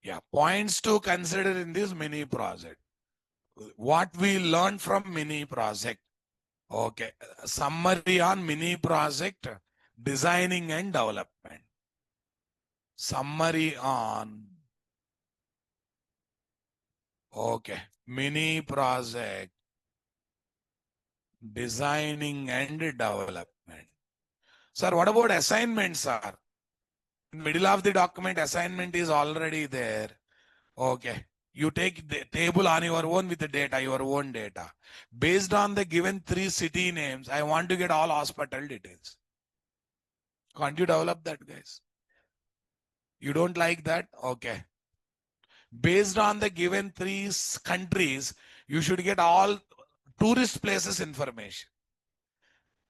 yeah, points to consider in this mini project. What we learned from mini project. Okay. Summary on mini project, designing and development. Summary on, okay, mini project, designing and development. Sir, what about assignment, sir? In middle of the document, assignment is already there. Okay. You take the table on your own with the data, your own data. Based on the given 3 city names, I want to get all hospital details. Can't you develop that, guys? You don't like that? Okay. Based on the given 3 countries, you should get all tourist places information.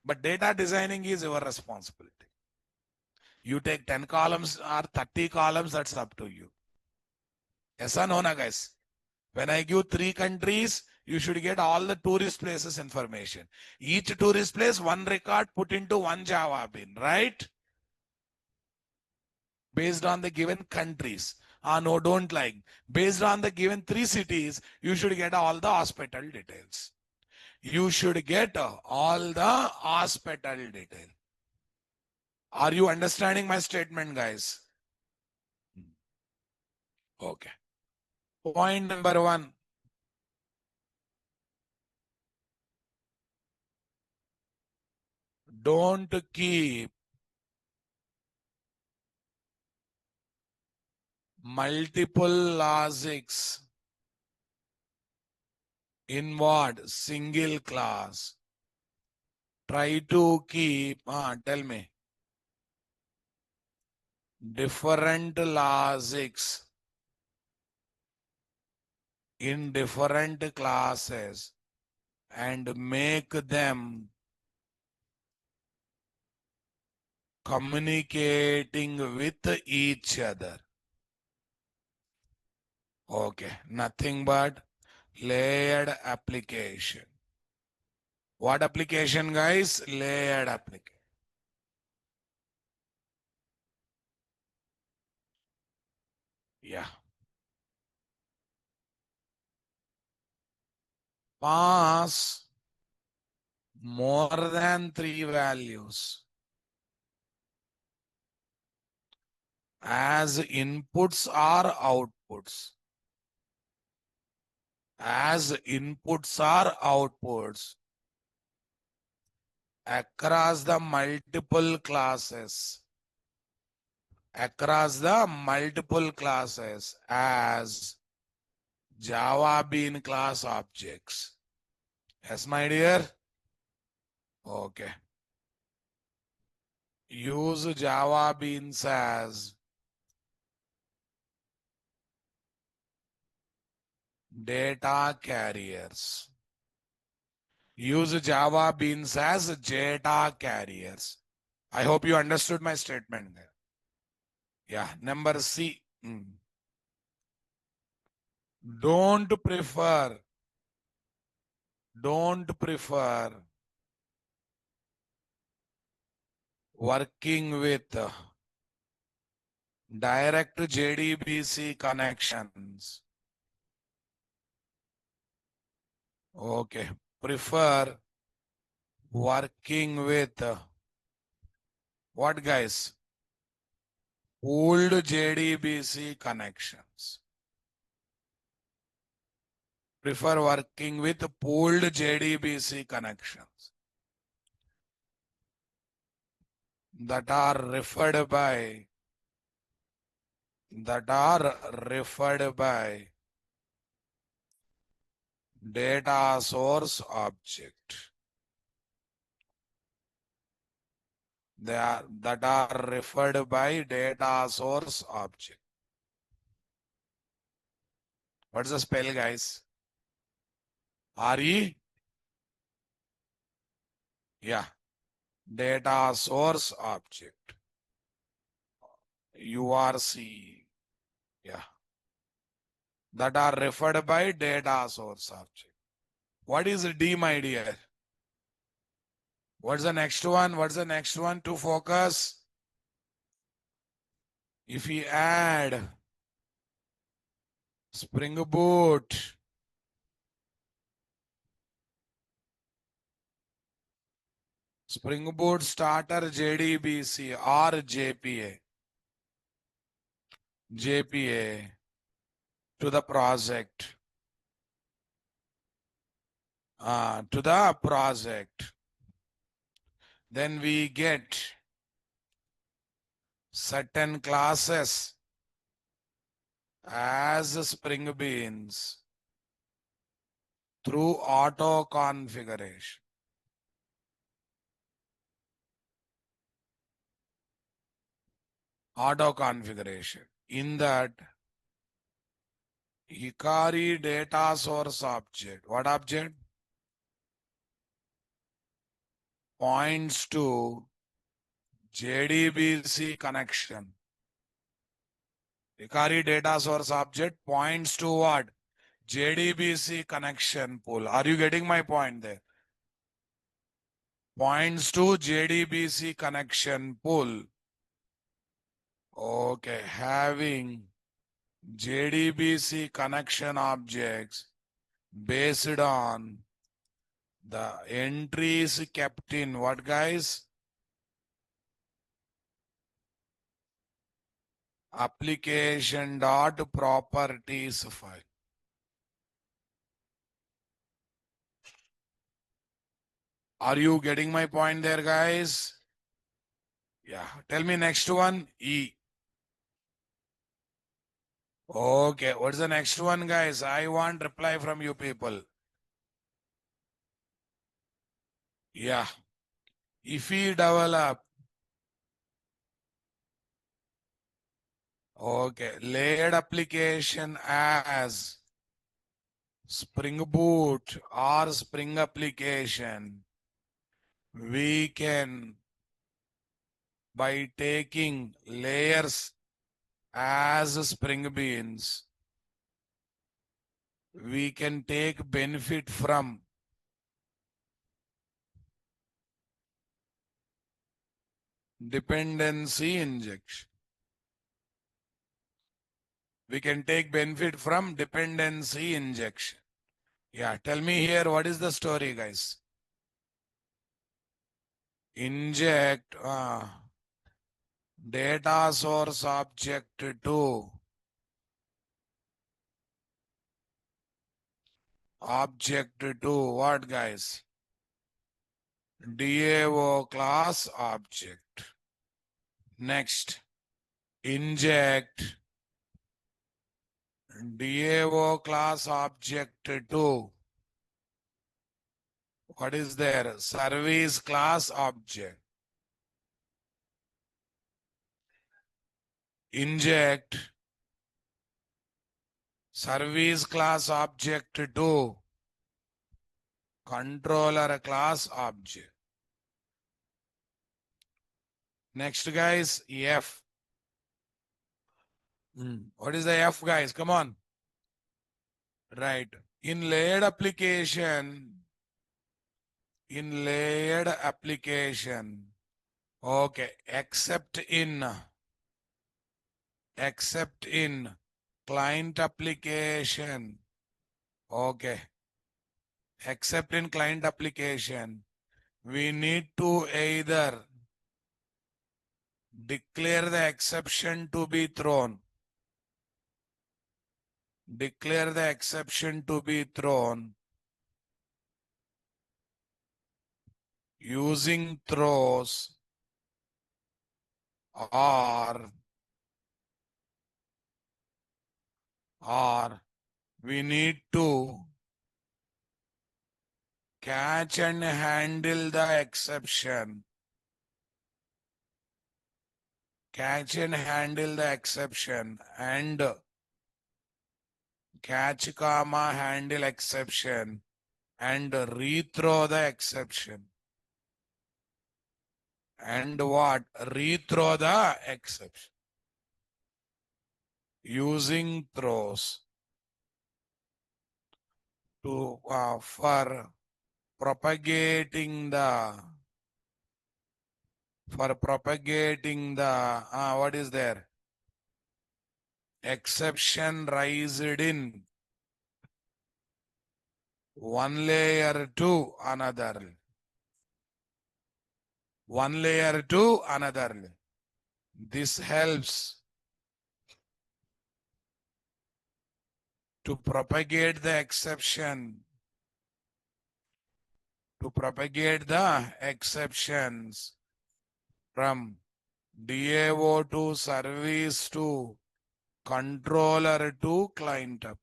But data designing is your responsibility. You take 10 columns or 30 columns, that's up to you. Yes or no, na, guys? When I give 3 countries, you should get all the tourist places information. Each tourist place, one record put into one Java bin, right? Based on the given countries. No, don't like. Based on the given 3 cities, you should get all the hospital details. You should get all the hospital detail. Are you understanding my statement, guys? Okay. Point number 1. Don't keep multiple logics in what? Single class. Try to keep, tell me, different logics in different classes and make them communicating with each other. Okay, nothing but layered application. What application, guys? Layered application. Yeah. Pass more than 3 values as inputs or outputs. As inputs or outputs across the multiple classes. Across the multiple classes as Java Bean class objects. Yes, my dear? Okay. Use Java Beans as data carriers. Use Java Beans as data carriers. I hope you understood my statement there. Yeah, number C. Don't prefer working with direct JDBC connections. Okay. Prefer working with what, guys? Pooled JDBC connections. Prefer working with pooled JDBC connections that are referred by data source object. That are referred by data source object. What's the spell, guys? RE? Yeah. Data source object. URC. Yeah. That are referred by data source object. What is D, my dear? What's the next one? What's the next one to focus? If we add Spring Boot, Spring Boot Starter JDBC or JPA to the project, then we get certain classes as Spring Beans through auto configuration. Auto configuration. In that, Hikari data source object. What object? Points to JDBC connection. Hikari data source object points to what? JDBC connection pool. Are you getting my point there? Points to JDBC connection pool. Okay, having JDBC connection objects based on the entries kept in what, guys? Application.properties file. Are you getting my point there, guys? Yeah. Tell me next one. E. Okay, what's the next one, guys? I want reply from you people. Yeah. If we develop, okay, layered application as Spring Boot or Spring application, we can, by taking layers as Spring Beans, we can take benefit from dependency injection. We can take benefit from dependency injection. Yeah, tell me here, what is the story, guys? Inject data source object to what, guys? DAO class object. Next, inject DAO class object to what is there? Service class object. Inject service class object to controller class object. Next, guys, F. What is the F, guys? Come on. Right. In layered application, okay, except in client application, okay, except in client application, we need to either declare the exception to be thrown, using throws, or we need to catch and handle the exception. Catch and handle the exception, and catch comma handle exception and rethrow the exception. And what? Rethrow the exception. Using throws to for propagating the what is there? Exception raised in one layer to another. One layer to another. This helps to propagate the exception, from DAO to service to controller to client up.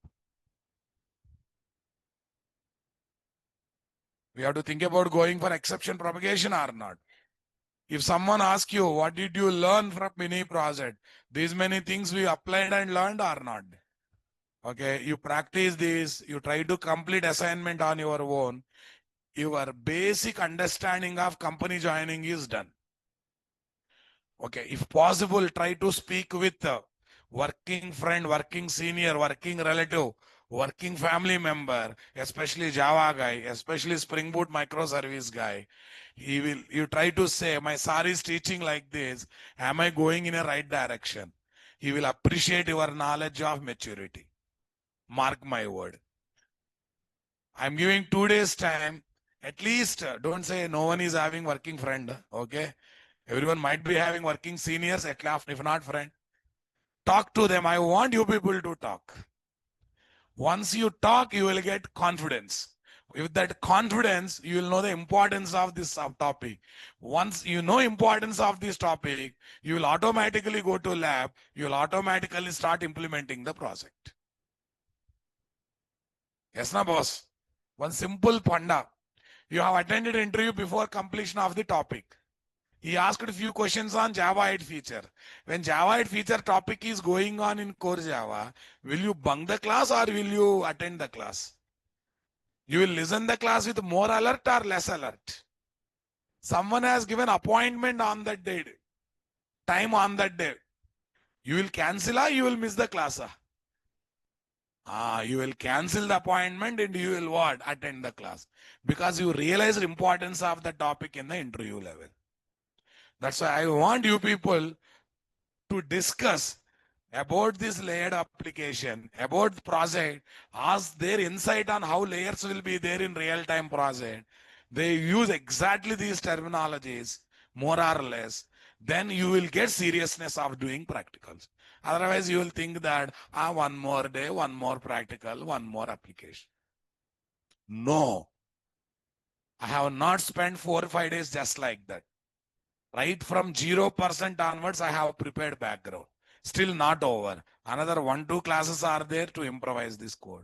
We have to think about going for exception propagation or not. If someone asks you, what did you learn from mini project? These many things we applied and learned or not? Okay, you practice this, you try to complete assignment on your own. Your basic understanding of company joining is done. Okay, if possible, try to speak with a working friend, working senior, working relative, working family member, especially Java guy, especially Spring Boot microservice guy. You try to say, my sir is teaching like this. Am I going in a right direction? He will appreciate your knowledge of maturity. Mark my word. I'm giving 2 days time. At least don't say no one is having working friend. Okay. Everyone might be having working seniors, at least, if not friend. Talk to them. I want you people to talk. Once you talk, you will get confidence. With that confidence, you will know the importance of this subtopic. Once you know importance of this topic, you will automatically go to lab. You will automatically start implementing the project. Yes, na boss? One simple panda. You have attended interview before completion of the topic. He asked a few questions on Java 8 feature. When Java 8 feature topic is going on in core Java, will you bunk the class or will you attend the class? You will listen the class with more alert or less alert. Someone has given appointment on that day, time on that day. You will cancel or you will miss the class. You will cancel the appointment and you will what? Attend the class. Because you realize the importance of the topic in the interview level. That's why I want you people to discuss about this layered application, about the project, ask their insight on how layers will be there in real-time project. They use exactly these terminologies, more or less. Then you will get seriousness of doing practicals. Otherwise, you will think that one more day, one more practical, one more application. No, I have not spent 4 or 5 days just like that. Right from 0% onwards, I have prepared background. Still not over. Another 1-2 classes are there to improvise this code.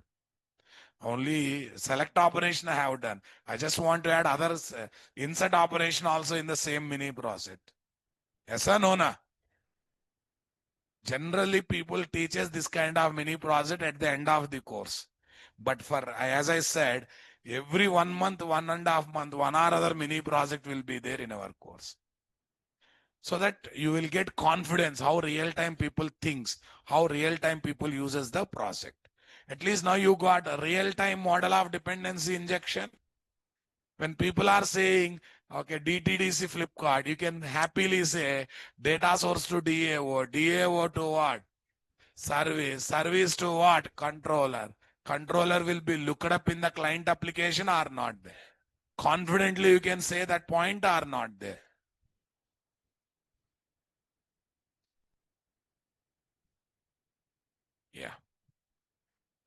Only select operation I have done. I just want to add others, insert operation also in the same mini project. Yes or no? Na? Generally, people teaches this kind of mini project at the end of the course. But for, as I said, every 1 month, 1.5 month, one or other mini project will be there in our course. So that you will get confidence how real-time people thinks, how real-time people uses the project. At least now you got a real-time model of dependency injection. When people are saying, okay, DTDC Flipkart, you can happily say data source to DAO, DAO to what? Service, service to what? Controller. Controller will be looked up in the client application or not there. Confidently you can say that point or not there. Yeah.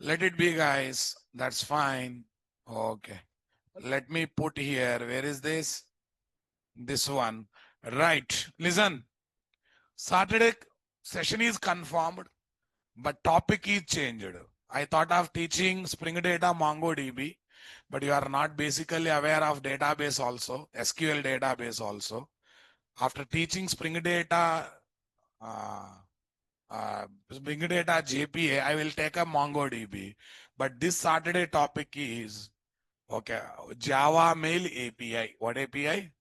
Let it be, guys. That's fine. Okay. Let me put here. Where is this? This one. Right. Listen. Saturday session is confirmed, but topic is changed. I thought of teaching Spring Data MongoDB, but you are not basically aware of database also, SQL database also. After teaching Spring Data, Spring Data JPA, I will take a MongoDB. But this Saturday topic is, okay, Java Mail API. What API?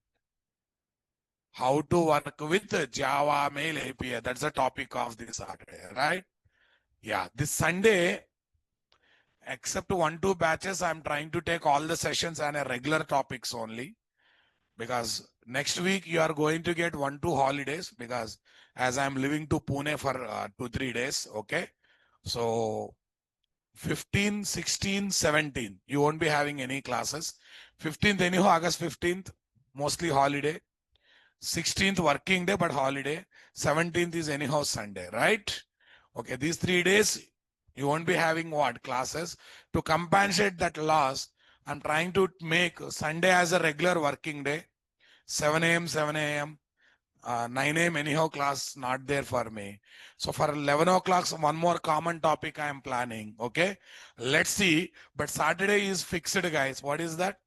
How to work with Java Mail API. That's the topic of this Saturday, right? Yeah, this Sunday, except 1-2 batches, I'm trying to take all the sessions and regular topics only. Because next week you are going to get 1-2 holidays because as I'm living to Pune for 2-3 days, okay? So 15, 16, 17, you won't be having any classes. 15th, anyhow, August 15th, mostly holiday. 16th, working day, but holiday. 17th is anyhow Sunday, right? Okay, these 3 days, you won't be having what? Classes. To compensate that loss, I'm trying to make Sunday as a regular working day. 7 a.m., 7 a.m. 9 a.m. anyhow class not there for me. So for 11 o'clock, one more common topic I am planning. Okay. Let's see. But Saturday is fixed, guys. What is that?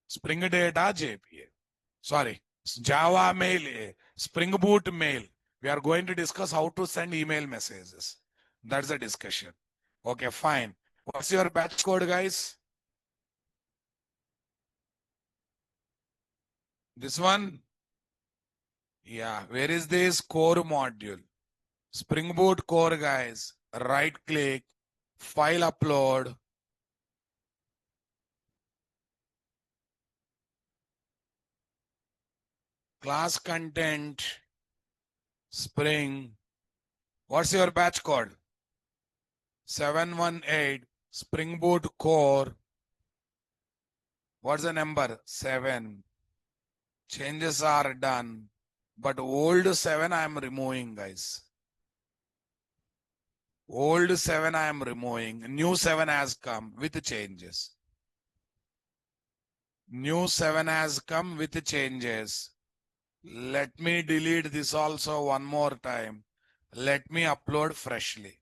Spring Data JPA. Sorry. Java Mail, Spring Boot Mail. We are going to discuss how to send email messages. That's the discussion. Okay, fine. What's your batch code, guys? This one? Yeah. Where is this core module? Spring Boot core, guys. Right click, file upload. Class content, Spring. What's your batch code? 718 Spring Boot core. What's the number? 7. Changes are done. But old 7 I am removing, guys. Old 7 I am removing. New 7 has come with changes. New 7 has come with changes. Let me delete this also one more time. Let me upload freshly.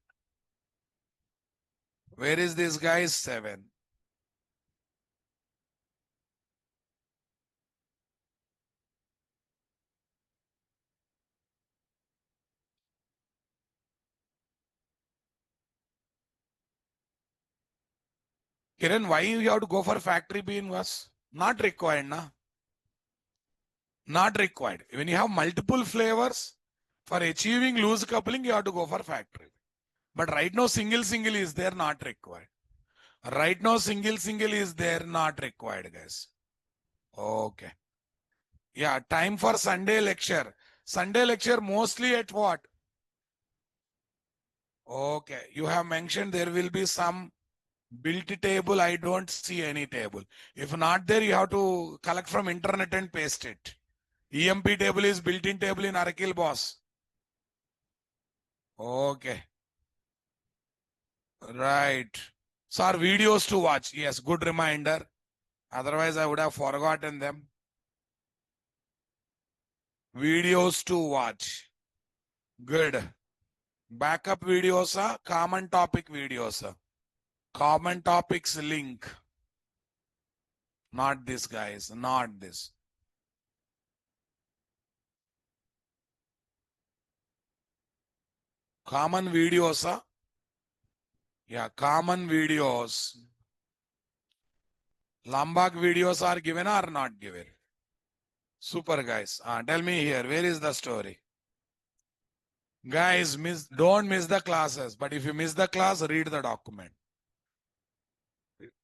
Where is this guy? 7. Kiran, why you have to go for factory bean was? Not required, na? Not required. When you have multiple flavors, for achieving loose coupling, you have to go for factory. But right now, single is there, not required. Right now, single is there, not required, guys. Okay. Yeah, time for Sunday lecture. Sunday lecture mostly at what? Okay. You have mentioned there will be some built table. I don't see any table. If not there, you have to collect from internet and paste it. EMP table is built-in table in Oracle, boss. Okay. Right. So our videos to watch. Yes, good reminder. Otherwise, I would have forgotten them. Videos to watch. Good. Backup videos are common topic videos. Common topics link. Not this, guys. Not this. Common videos are. Yeah, common videos. Lambak videos are given or not given? Super, guys. Tell me here, where is the story? Guys, don't miss the classes. But if you miss the class, read the document.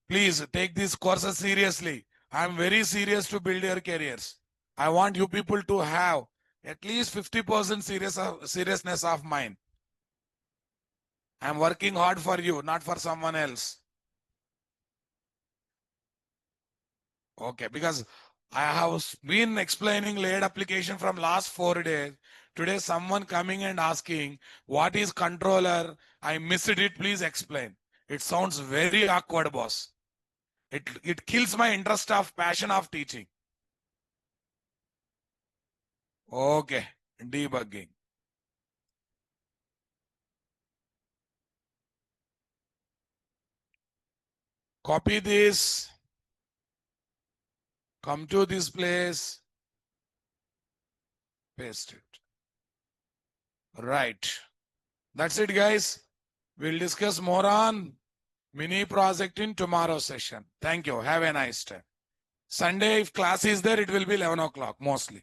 Please take these courses seriously. I am very serious to build your careers. I want you people to have at least 50% seriousness of mind. I am working hard for you, not for someone else. Okay, because I have been explaining layered application from last 4 days. Today, someone coming and asking, what is controller? I missed it, please explain. It sounds very awkward, boss. It kills my interest of passion of teaching. Okay, debugging. Copy this. Come to this place. Paste it. Right. That's it, guys. We'll discuss more on mini project in tomorrow's session. Thank you. Have a nice time. Sunday, if class is there, it will be 11 o'clock mostly.